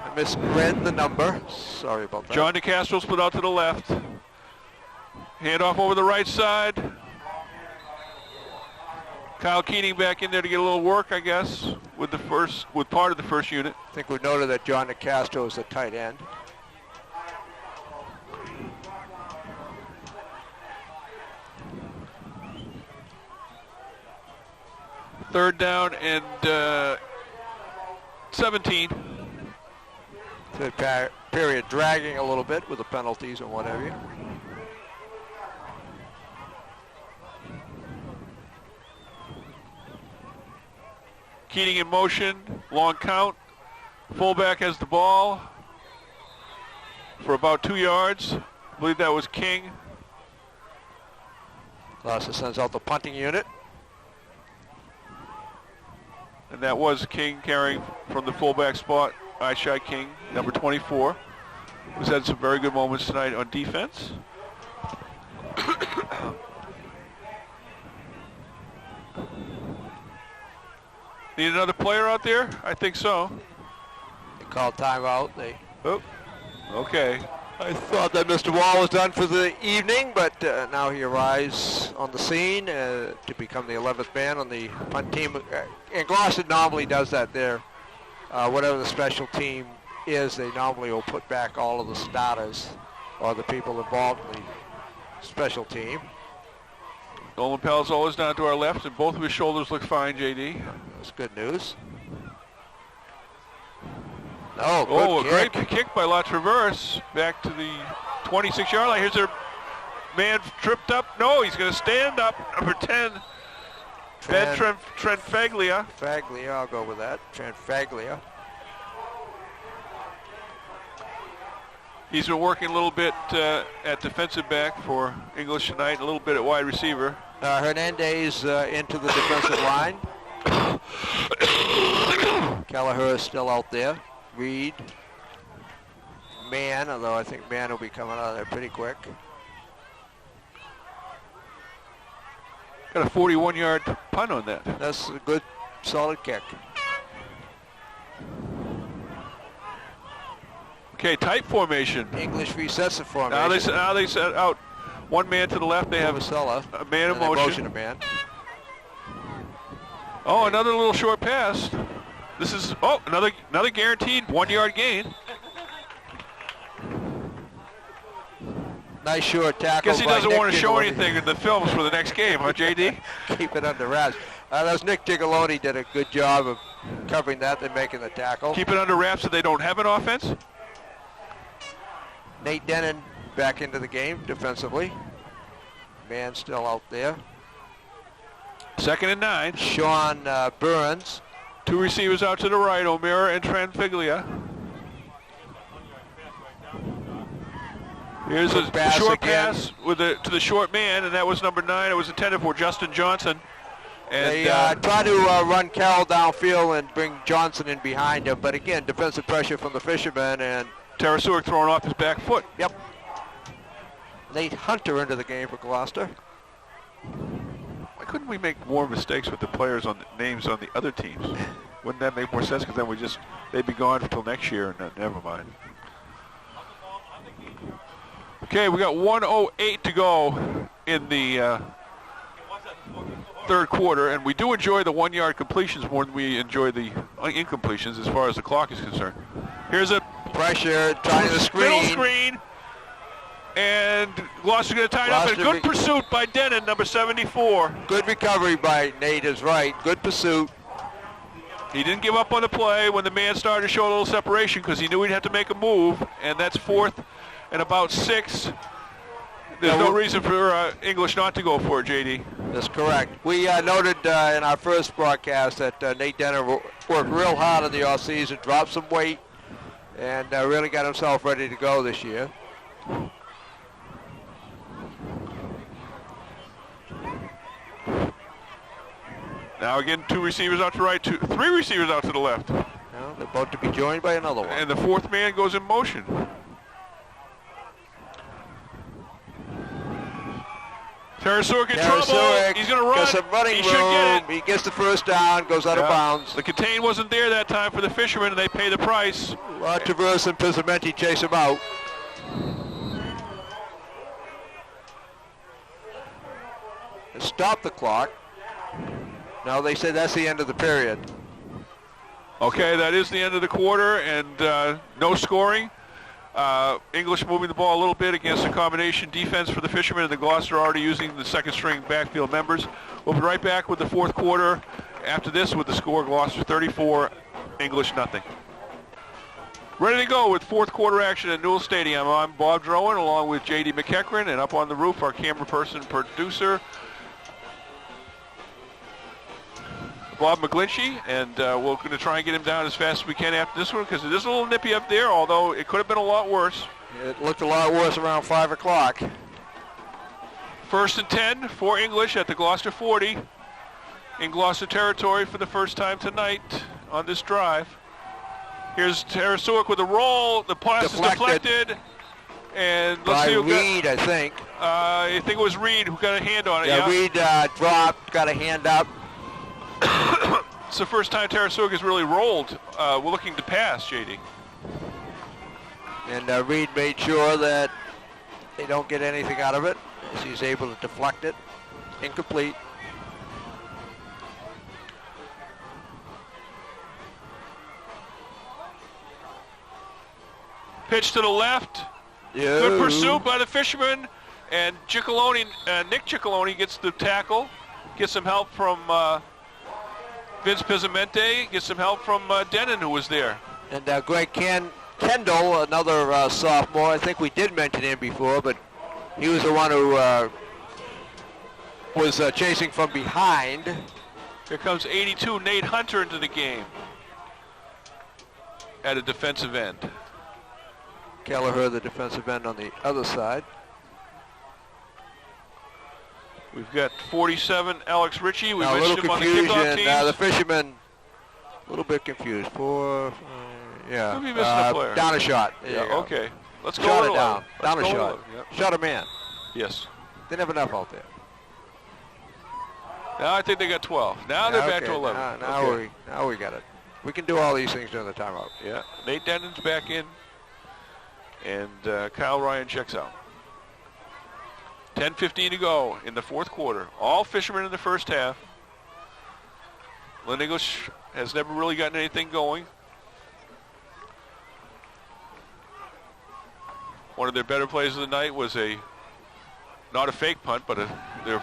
I misread the number. Sorry about that. John DeCastro split out to the left. Handoff over the right side. Kyle Keating back in there to get a little work, I guess, with part of the first unit. I think we've noted that John DeCastro is the tight end. Third down and 17. Third period dragging a little bit with the penalties and what have you. Keating in motion, long count. Fullback has the ball for about 2 yards. I believe that was King. Gloucester sends out the punting unit. And that was King carrying from the fullback spot. Ishai King, number 24, who's had some very good moments tonight on defense. Need another player out there? I think so. They called timeout. Oh, okay. I thought that Mr. Wall was done for the evening, but now he arrives on the scene to become the 11th man on the punt team. And Gloucester normally does that there. Whatever the special team is, they normally will put back all of the starters or the people involved in the special team. Nolan Palazzolo down to our left, and both of his shoulders look fine, JD. That's good news. Oh, a great kick by La Traverse back to the 26-yard line. Here's their man tripped up. No, he's going to stand up. Number 10, Ben Trenfaglia. Faglia, I'll go with that. Trenfaglia. He's been working a little bit at defensive back for English tonight, a little bit at wide receiver. Hernandez into the defensive line. Kelleher is still out there. Reed. Mann, although I think Mann will be coming out of there pretty quick. Got a 41-yard punt on that. That's a good, solid kick. Okay, tight formation. English resets the formation. Now they set out one man to the left. They have a man in motion. A man. Oh, another little short pass. This is another guaranteed 1-yard gain. Nice short tackle. Guess he doesn't want to show anything in the films for the next game, huh, JD? Keep it under wraps. That was Nick Tigoloni did a good job of covering that and making the tackle. Keep it under wraps so they don't have an offense. Nate Denon back into the game defensively. Man still out there. 2nd and 9. Sean Burns. 2 receivers out to the right, O'Meara and Tranfiglia. Here's a short pass to the short man, and that was number 9. It was intended for Justin Johnson. And they try to run Carroll downfield and bring Johnson in behind him, but again, defensive pressure from the Fishermen, and Tarasuk throwing off his back foot. Yep. Nate Hunter into the game for Gloucester. Why couldn't we make more mistakes with the players on the names on the other teams? Wouldn't that make more sense? Because then they'd be gone until next year, and never mind. Okay, we got 1:08 to go in the third quarter, and we do enjoy the 1-yard completions more than we enjoy the incompletions as far as the clock is concerned. Here's a pressure, trying to screen. Middle screen. And Gloucester's going to tie it up. And a good pursuit by Denon, number 74. Good recovery by Nate is right. Good pursuit. He didn't give up on the play when the man started to show a little separation because he knew he'd have to make a move. And that's 4th and about 6. There's no reason for English not to go for it, JD. That's correct. We noted in our first broadcast that Nate Denon worked real hard in the offseason, dropped some weight, and really got himself ready to go this year. Now again, 2 receivers out to right, 3 receivers out to the left. Well, they're about to be joined by another one. And the 4th man goes in motion. Tarasuk in trouble. He's going to run. Gets some running he room. should get it. He gets the first down, goes out of bounds. The contain wasn't there that time for the fishermen, and they pay the price. Traverse and Pizzamenti chase him out. And stop the clock. Now they say that's the end of the period. Okay, that is the end of the quarter, and no scoring. English moving the ball a little bit against a combination defense for the fishermen, and the Gloucester already using the second string backfield members. We'll be right back with the 4th quarter after this with the score: Gloucester 34, English nothing. Ready to go with 4th quarter action at Newell Stadium. I'm Bob Drowan along with J.D. McEachran, and up on the roof our camera person producer Bob McGlinchey, and we're going to try and get him down as fast as we can after this one because it is a little nippy up there, although it could have been a lot worse. It looked a lot worse around 5 o'clock. 1st and 10 for English at the Gloucester 40 in Gloucester territory for the first time tonight on this drive. Here's Tarasuk with a roll. The pass is deflected. And let's see who Reed, I think. I think it was Reed who got a hand on it. Yeah, Reed dropped, got a hand up. It's the first time Tarasuk has really rolled. We're looking to pass, JD. And Reed made sure that they don't get anything out of it, as he's able to deflect it. Incomplete. Pitch to the left. Yo. Good pursuit by the fisherman. And Nick Ciccolone gets the tackle. Gets some help from Vince Pizzamente. Gets some help from Denon, who was there. And Greg Kendall, another sophomore. I think we did mention him before, but he was the one who was chasing from behind. Here comes 82 Nate Hunter into the game at a defensive end. Kelleher, the defensive end on the other side. We've got 47 Alex Ritchie. We now, mentioned him on the kickoff team. The fisherman, a little bit confused. Yeah. Could be missing a player. Down a shot. Yeah, okay. Let's go. Shot it down. Down a shot. Yep. Shot a man. Yes. Didn't have enough out there. Now I think they got 12. Now they're back to 11. Now we got it. We can do all these things during the timeout. Yeah. Nate Denton's back in. And Kyle Ryan checks out. 10:15 to go in the 4th quarter. All fishermen in the first half. Lynn English has never really gotten anything going. One of their better plays of the night was not a fake punt, but their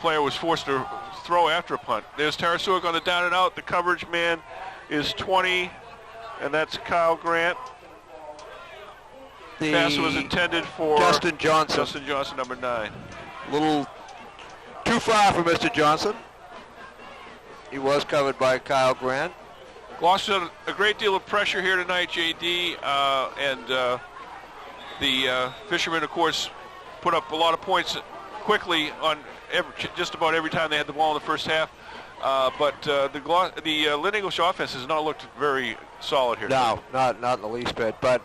player was forced to throw after a punt. There's Tarasuk on the down and out. The coverage man is 20, and that's Kyle Grant. The pass was intended for Justin Johnson. Justin Johnson, number 9. A little too far for Mr. Johnson. He was covered by Kyle Grant. Gloucester a great deal of pressure here tonight, JD, and the fishermen, of course, put up a lot of points quickly on just about every time they had the ball in the first half. But the Lynn English offense has not looked very solid here. No, not in the least bit. But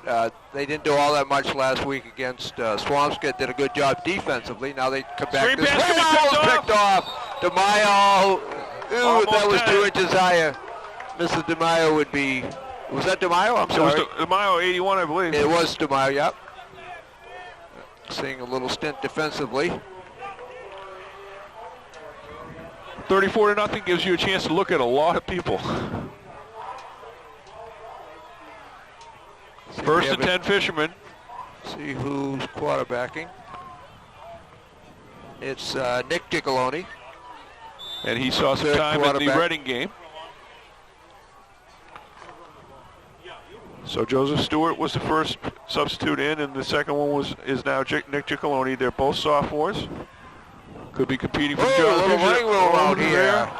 they didn't do all that much last week against Swampscott. Did a good job defensively. Now they come back. Screen pass can be picked off. DeMaio. Ooh, that was 2 inches higher. Mrs. DeMaio would be. Was that DeMaio? I'm sorry. It was DeMaio, 81, I believe. It was DeMaio. Yep. Seeing a little stint defensively. 34-0 gives you a chance to look at a lot of people. First and 10 fishermen. See who's quarterbacking. It's Nick Ciccolone. And he saw some time in the Reading game. So Joseph Stewart was the first substitute in, and the second one is now Nick Ciccolone. They're both sophomores. Could be competing for a little running room out here.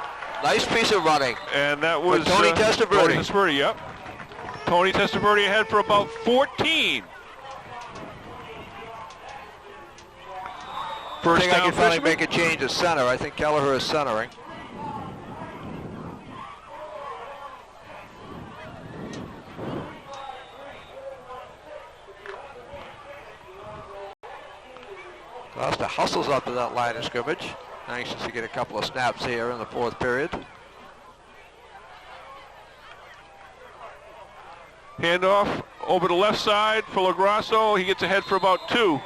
Nice piece of running. And that was Tony Testaverde. Tony Testaverde, yep. Tony Testaverde ahead for about 14. I think I can finally make a change at center. I think Kelleher is centering. Gloucester hustles up to that line of scrimmage. Anxious to get a couple of snaps here in the fourth period. Handoff over the left side for LaGrasso. He gets ahead for about 2.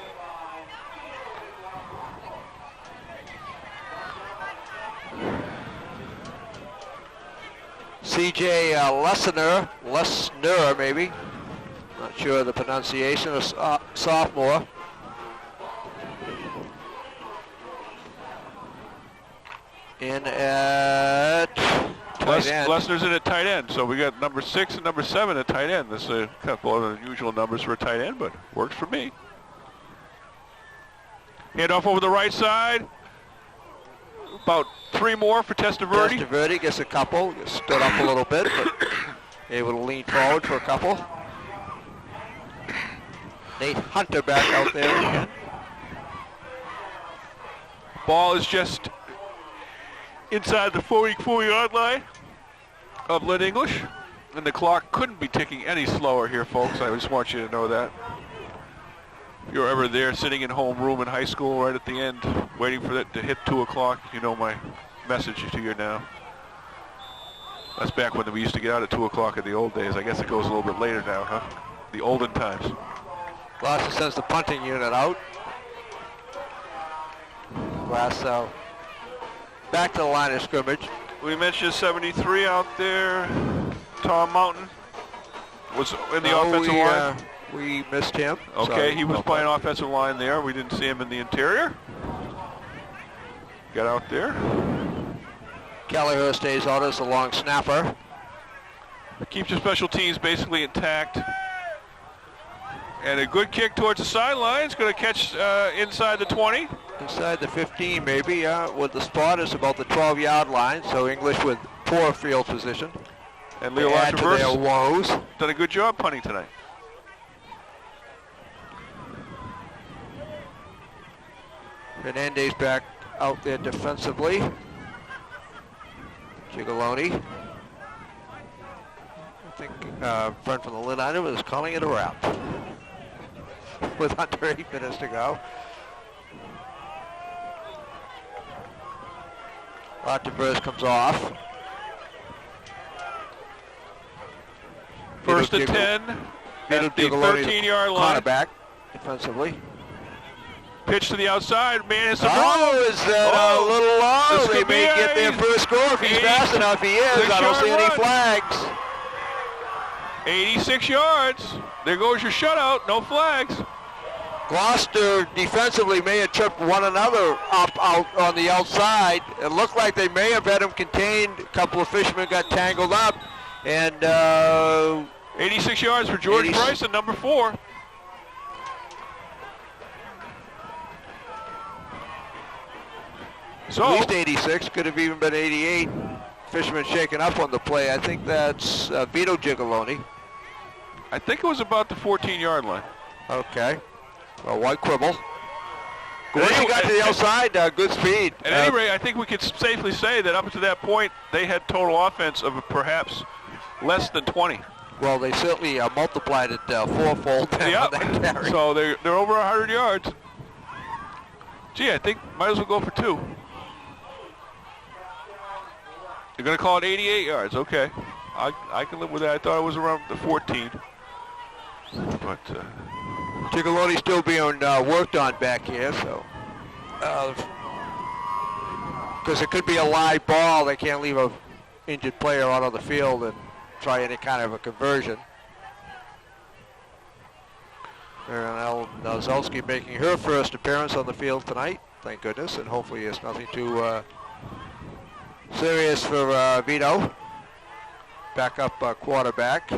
C.J. Lesner maybe. Not sure of the pronunciation, a sophomore. In at tight end. Lesner's in at tight end, so we got number 6 and number 7 at tight end. This is a couple of unusual numbers for a tight end, but works for me. Handoff over the right side. About 3 more for Testaverde. Testaverde gets a couple, gets stood up a little bit, but able to lean forward for a couple. Nate Hunter back out there again. Ball is just inside the 4-yard line of Lynn English. And the clock couldn't be ticking any slower here, folks. I just want you to know that. If you're ever there sitting in homeroom in high school right at the end, waiting for it to hit 2 o'clock, you know my message to you now. That's back when we used to get out at 2 o'clock in the old days. I guess it goes a little bit later now, huh? The olden times. Gloucester sends the punting unit out. Glasso back to the line of scrimmage. We mentioned 73 out there. Tom Mountain was in the offensive line. We missed him. Okay, Sorry. he was playing offensive line there. We didn't see him in the interior. Got out there. Kelleher stays out as a long snapper. Keeps your special teams basically intact. And a good kick towards the sideline. It's going to catch inside the 20. Inside the 15 maybe, with the spot is about the 12-yard line, so English with poor field position. And Leo add to their woes. Done a good job punting tonight. Hernandez back out there defensively. Gigaloni. I think friend from the Lynn item is calling it a wrap. With under 8 minutes to go. Artaverse comes off. First and 10 at the 13-yard line. Cornerback defensively. Pitch to the outside. Man hits the ball. Oh, is that a little long? They may get their first score if he's fast enough. He is. I don't see any flags. 86 yards. There goes your shutout. No flags. Gloucester defensively may have tripped one another up out on the outside. It looked like they may have had him contained. A couple of fishermen got tangled up. And 86 yards for George Bryson, number 4. So, at least 86, could have even been 88. Fisherman shaken up on the play. I think that's Vito Gigaloni. I think it was about the 14-yard line. Okay. Well, white quibble. Once he got to the outside, good speed. At any rate, I think we could safely say that up to that point, they had total offense of perhaps less than 20. Well, they certainly multiplied it fourfold. Yep. So they're over 100 yards. Gee, I think might as well go for 2. You're going to call it 88 yards. Okay. I can live with that. I thought it was around the 14. But Gigaloni still being worked on back here, so because it could be a live ball. They can't leave a injured player out on the field and try any kind of a conversion. Aaron Nozolski making her first appearance on the field tonight, thank goodness, and hopefully it's nothing too serious for Vito. Backup quarterback.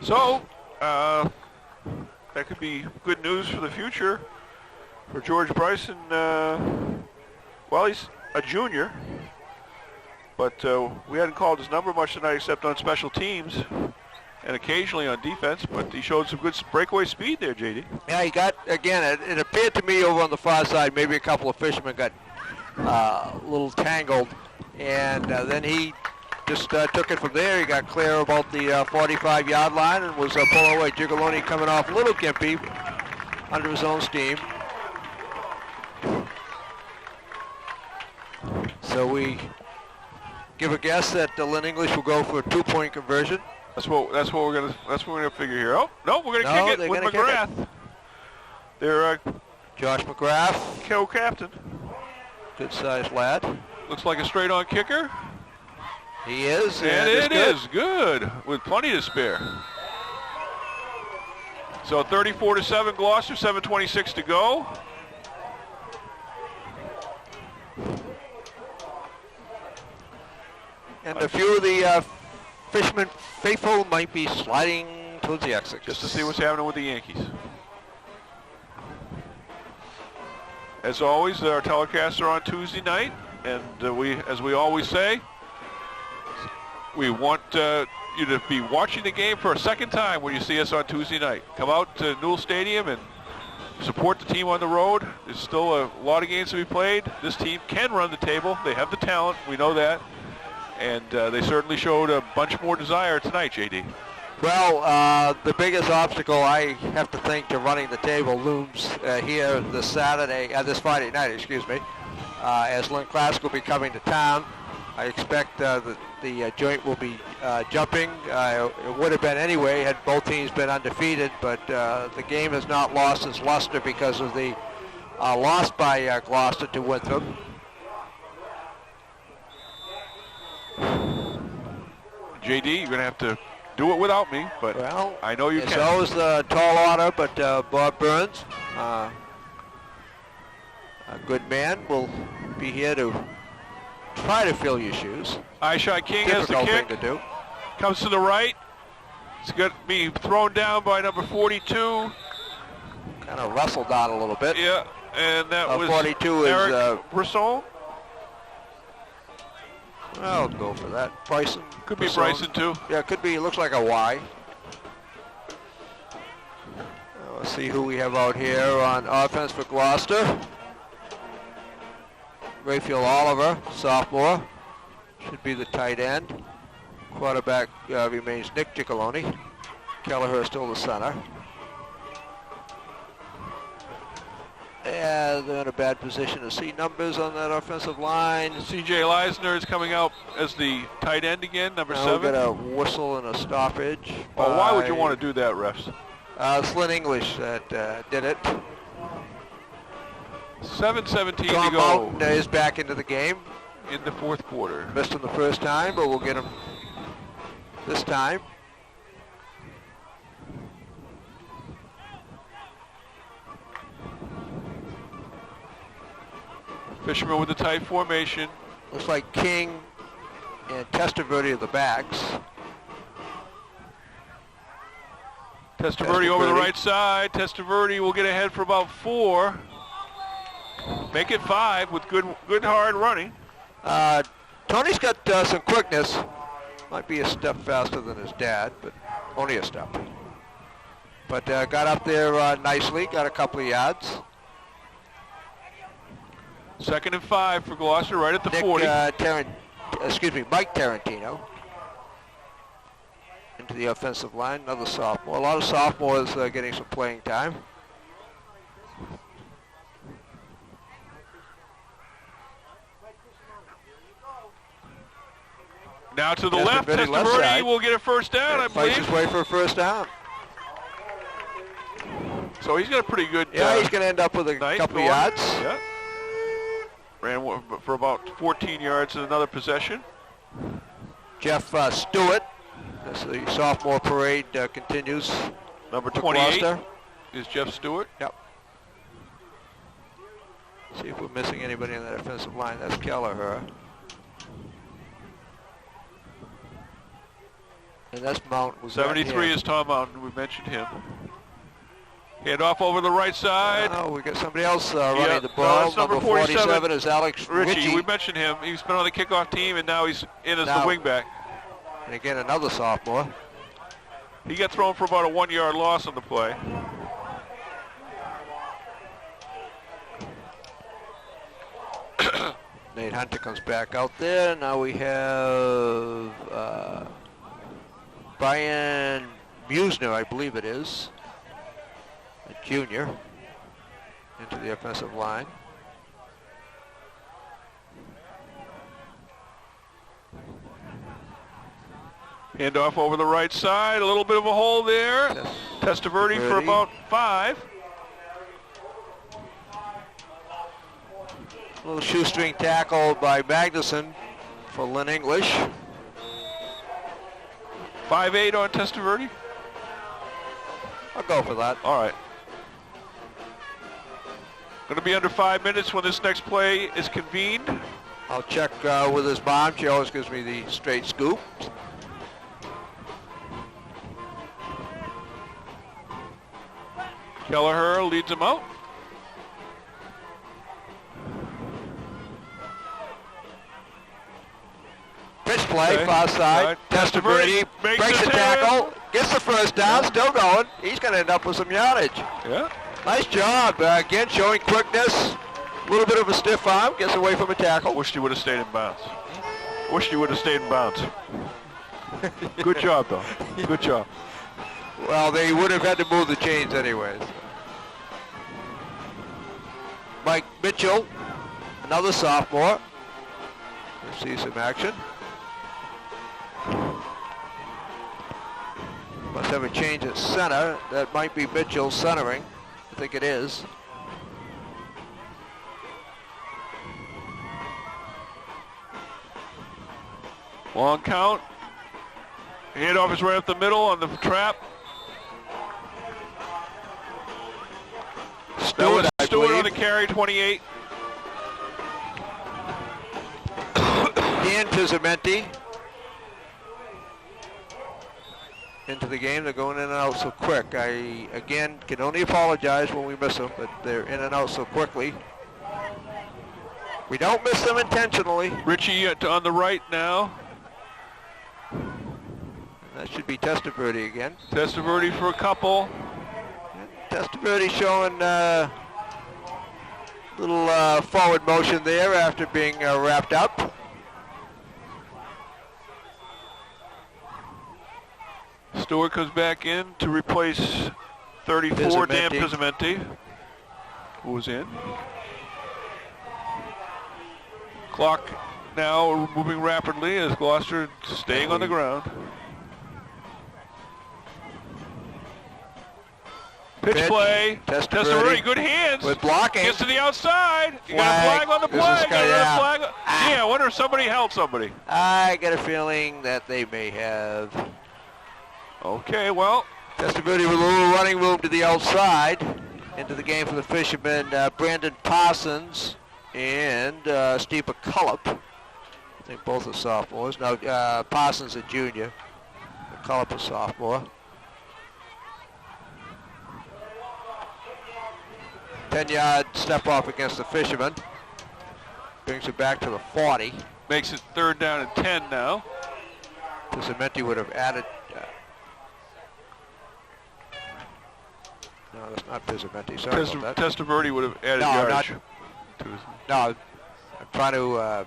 So, that could be good news for the future for George Bryson. Well, he's a junior, but we hadn't called his number much tonight except on special teams and occasionally on defense, but he showed some good breakaway speed there, JD. Yeah, he got, again, it appeared to me over on the far side, maybe a couple of fishermen got a little tangled, and then he just took it from there. He got clear about the 45-yard line and was pulling away. Gigaloni coming off a little gimpy under his own steam. So we give a guess that Lynn English will go for a 2-point conversion. That's what we're gonna figure here. Oh no, we're gonna kick it with gonna kick McGrath. They're Josh McGrath, co-captain. good sized lad. Looks like a straight-on kicker. He is, and it is good with plenty to spare. So 34-7 Gloucester, 7:26 to go. And a few of the Fishermen faithful might be sliding towards the exit. Just to see what's happening with the Yankees. As always, our telecasts are on Tuesday night, and as we always say, we want you to be watching the game for a second time when you see us on Tuesday night. Come out to Newell Stadium and support the team on the road. There's still a lot of games to be played. This team can run the table. They have the talent. We know that. And they certainly showed a bunch more desire tonight, J.D. Well, the biggest obstacle I have to think to running the table looms here this Friday night, as Lynn Classic will be coming to town. I expect the joint will be jumping. It would have been anyway had both teams been undefeated, but the game has not lost its luster because of the loss by Gloucester to Winthrop. JD, you're going to have to do it without me, but well, I know you can. So is the tall order, but Bob Burns, a good man, will be here to try to fill your shoes. Eyeshot King has the Difficult kick. thing to do. Comes to the right. It's going to be thrown down by number 42. Kind of wrestled down a little bit. Yeah, and that was 42 Eric is Brisson. I'll go for that. Bryson. Could be Bryson too. Yeah, could be. It looks like a Y. Let's see who we have out here on offense for Gloucester. Rayfield Oliver, sophomore, should be the tight end. Quarterback remains Nick Giacalone. Kelleher still the center. Yeah, they're in a bad position to see numbers on that offensive line. C.J. Leisner is coming out as the tight end again, number 7. We've got a whistle and a stoppage. Oh, why would you want to do that, refs? It's Lynn English that did it. 7:17 to Tom go. Mountain is back into the game. In the fourth quarter. Missed him the first time, but we'll get him this time. Fisherman with the tight formation. Looks like King and Testaverde are the backs. Testaverde over the right side. Testaverde will get ahead for about 4. Make it 5 with good hard running. Tony's got some quickness. Might be a step faster than his dad, but only a step. But got up there nicely, got a couple of yards. 2nd and 5 for Gloucester, right at the 40. Mike Tarantino into the offensive line, another sophomore. A lot of sophomores getting some playing time. Now to the left, Testaverde will get a first down, I believe. Fights his way for a first down. So he's got a pretty good Yeah, he's going to end up with a couple of yards. Yeah. Ran for about 14 yards in another possession. Jeff Stewart, as the sophomore parade continues. Number 28 Gloucester. is Jeff Stewart. Yep. See if we're missing anybody on that offensive line. That's Kelleher. And that's Mountain. 73 is Tom Mountain. We mentioned him. Hand off over the right side. Oh, we got somebody else running the ball. No, number 47 is Alex Ritchie. We mentioned him. He's been on the kickoff team, and now he's in as the wingback. And again, another sophomore. He got thrown for about a 1-yard loss on the play. Nate Hunter comes back out there. Now we have Brian Musner, I believe it is, a junior, into the offensive line. Handoff over the right side. A little bit of a hole there. Testaverde for about 5. A little shoestring tackle by Magnuson for Lynn English. 5'8" on Testaverde. I'll go for that. All right. Going to be under 5 minutes when this next play is convened. I'll check with his mom. She always gives me the straight scoop. Kelleher leads him out. Pitch play, Okay. far side. Testaverde makes breaks the the tackle, gets the first down, still going. He's going to end up with some yardage. Yeah. Nice job. Again, showing quickness. A little bit of a stiff arm, gets away from a tackle. Wished he would have stayed in bounds. Wished he would have stayed in bounds. Good job, though. Good job. Well, they would have had to move the chains anyways. Mike Mitchell, another sophomore. We'll see some action. Must have a change at center. That might be Mitchell centering. I think it is. Long count. Handoff is right up the middle on the trap. Stewart, I Stewart believe. on the carry, 28. Dan Pizzamenti into the game. They're going in and out so quick. I, again, can only apologize when we miss them, but they're in and out so quickly. We don't miss them intentionally. Richie on the right now. That should be Testaverde again. Testaverde for a couple. Testaverde showing a little forward motion there after being wrapped up. Stewart comes back in to replace 34, Dan Pizzamenti. Pizzamenti, who was in. Clock now moving rapidly as Gloucester staying on the ground. Pitch play. Testaverde, good hands. With blocking. Gets to the outside. You got a Flag. flag on the This play. is Got good, a yeah. flag. Yeah, I wonder if somebody held somebody. I get a feeling that they may have. Okay, well. Testaverde with a little running room to the outside. Into the game for the Fishermen, Brandon Parsons and Steve McCullough. I think both are sophomores. No, Parsons a junior. McCullough a sophomore. 10-yard step off against the Fishermen. Brings it back to the 40. Makes it 3rd down and 10 now. Pizzamenti would have added. No, that's not Pizzamenti. Sorry about that. Testaverde would have added No, yardage. No, I'm trying to.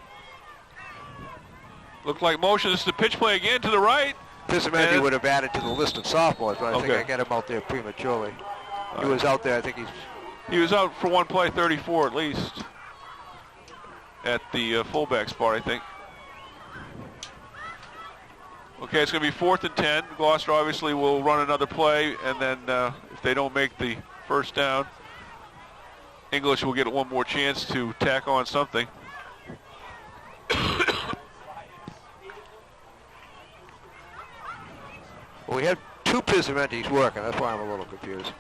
Looked like motion. This is the pitch play again to the right. Pizzamenti And- would have added to the list of sophomores, but I think Okay. I got him out there prematurely. He right. was out there. I think He was out for one play, 34 at least, at the fullback spot, I think. Okay, it's going to be 4th and 10. Gloucester obviously will run another play, and then if they don't make the first down, English will get one more chance to tack on something. Well, we have two Pizzamentis working. That's why I'm a little confused.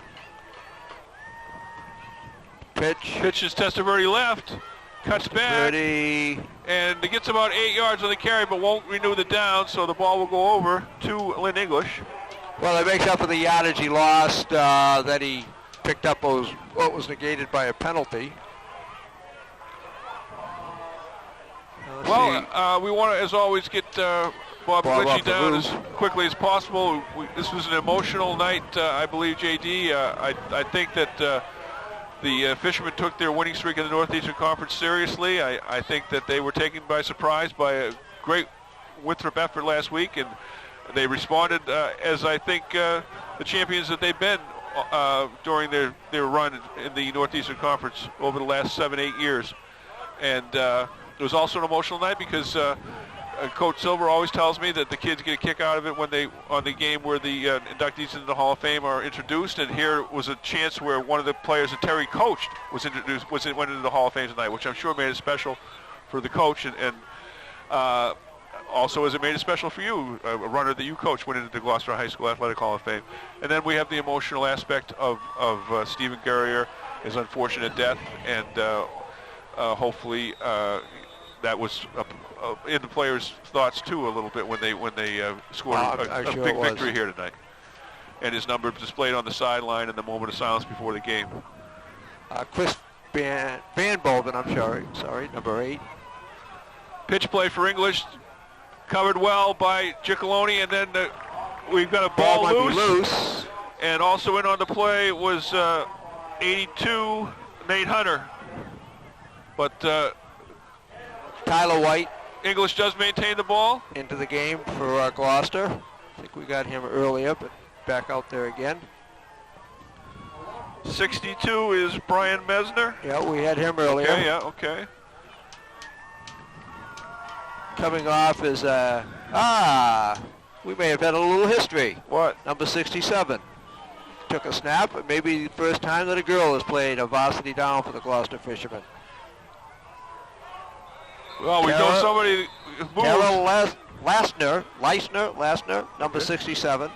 Pitch. Pitches Testaverde left, cuts back, Ready. and it gets about 8 yards on the carry, but won't renew the down, so the ball will go over to Lynn English. Well, it makes up for the yardage he lost that he picked up what was negated by a penalty. Let's see. We want to, as always, get Bob Bob Glitchy off the down roof. as quickly as possible. This was an emotional night, I believe, JD. I think that the Fishermen took their winning streak in the Northeastern Conference seriously. I think that they were taken by surprise by a great Winthrop effort last week, and they responded as I think the champions that they've been during their run in the Northeastern Conference over the last 7-8 years. And it was also an emotional night because Coach Silver always tells me that the kids get a kick out of it when they on the game where the inductees into the Hall of Fame are introduced, and here was a chance where one of the players that Terry coached went into the Hall of Fame tonight, which I'm sure made it special for the coach, and also as it made it special for you, a runner that you coached went into the Gloucester High School Athletic Hall of Fame. And then we have the emotional aspect of Stephen Guerrier, his unfortunate death, and hopefully that was in the players' thoughts too a little bit when they scored a sure big victory here tonight. And his number displayed on the sideline in the moment of silence before the game. Chris Van Bolden, I'm sorry, number 8. Pitch play for English, covered well by Giacalone, and then we've got a ball loose. And also in on the play was 82, Nate Hunter. But Tyler White. English does maintain the ball. Into the game for Gloucester. I think we got him earlier, but back out there again. 62 is Brian Mesner. Yeah, we had him earlier. Okay, yeah, okay. Coming off is, we may have had a little history. What? Number 67. Took a snap, but maybe the first time that a girl has played a varsity down for the Gloucester Fishermen. Well, we know somebody moved. Carol Leisner, number 67.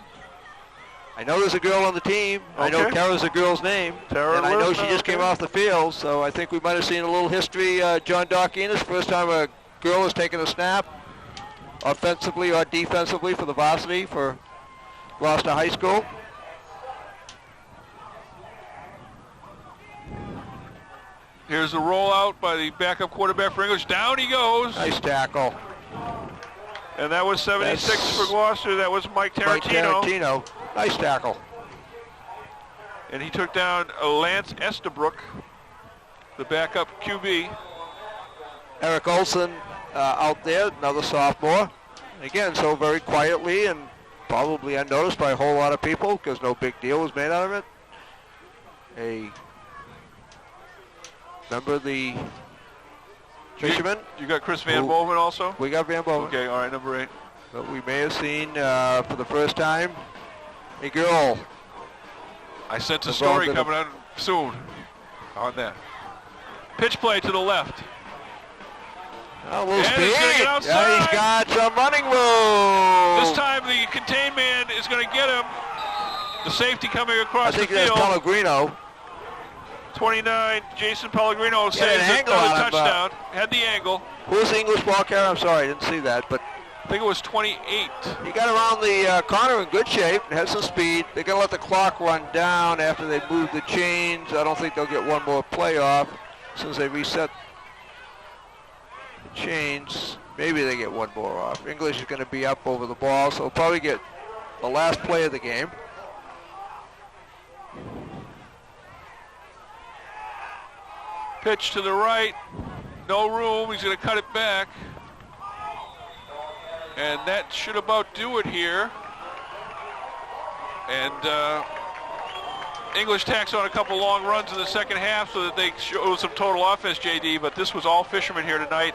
I know there's a girl on the team. Okay. I know Tara's a girl's name. Tara and I know she Leisner, just came off the field, so I think we might have seen a little history. John Dockinas, first time a girl has taken a snap, offensively or defensively for the varsity for Gloucester High School. Here's the rollout by the backup quarterback for English. Down he goes. Nice tackle. And that was 76 for Gloucester. That was Mike Tarantino. Nice tackle. And he took down Lance Estabrook, the backup QB. Eric Olson out there, another sophomore. Again, so very quietly and probably unnoticed by a whole lot of people because no big deal was made out of it. Remember the fisherman? You got Chris Van Boven also? We got Van Boven. Okay, all right, number 8. But we may have seen for the first time a girl. I sent a story coming out soon on that. Pitch play to the left. A little And speed. he's gonna get outside. Yeah, he's got some running room. This time the contained man is going to get him. The safety coming across the field. I think that's Pellegrino. 29, Jason Pellegrino saves another touchdown. Had the angle. Who's the English ball carrier? I'm sorry, I didn't see that, but I think it was 28. He got around the corner in good shape, has some speed. They're going to let the clock run down after they move the chains. I don't think they'll get one more play off. As soon as they reset the chains, maybe they get one more off. English is going to be up over the ball, so they'll probably get the last play of the game. Pitch to the right, no room, he's going to cut it back. And that should about do it here. And English tacks on a couple long runs in the second half so that they show some total offense, JD, but this was all Fishermen here tonight.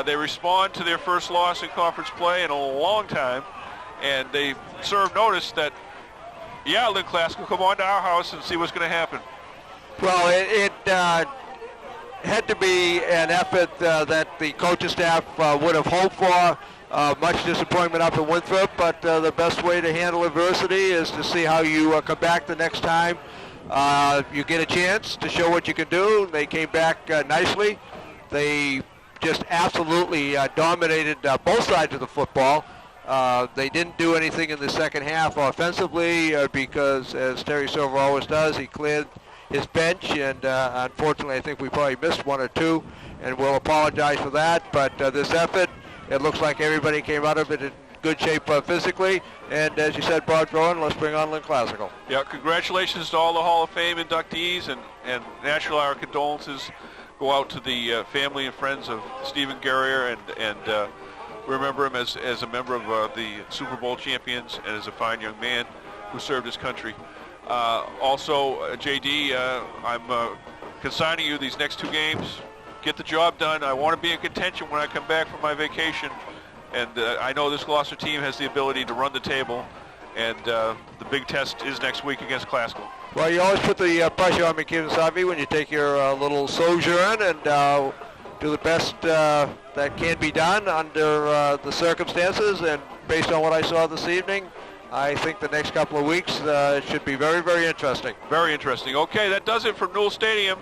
They respond to their first loss in conference play in a long time, and they serve notice that, yeah, Lynn Classical, come on to our house and see what's going to happen. Well, it had to be an effort that the coaching staff would have hoped for. Much disappointment up in Winthrop, but the best way to handle adversity is to see how you come back the next time. You get a chance to show what you can do. They came back nicely. They just absolutely dominated both sides of the football. They didn't do anything in the second half offensively because, as Terry Silver always does, he cleared his bench, and unfortunately I think we probably missed one or two, and we'll apologize for that. But this effort, it looks like everybody came out of it in good shape physically, and as you said, broad throwing, let's bring on Lynn Classical. Yeah, congratulations to all the Hall of Fame inductees, and naturally our condolences go out to the family and friends of Stephen Guerrier, and remember him as a member of the Super Bowl champions and as a fine young man who served his country. Also, JD, I'm consigning you these next two games. Get the job done. I want to be in contention when I come back from my vacation And I know this Gloucester team has the ability to run the table, and the big test is next week against Glasgow. Well, you always put the pressure on McKean Savi when you take your little sojourn and do the best that can be done under the circumstances. And based on what I saw this evening, I think the next couple of weeks should be very, very interesting. Very interesting. Okay, that does it from Newell Stadium.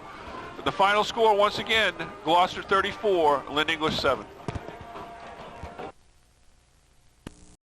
The final score, once again, Gloucester 34, Lynn English 7.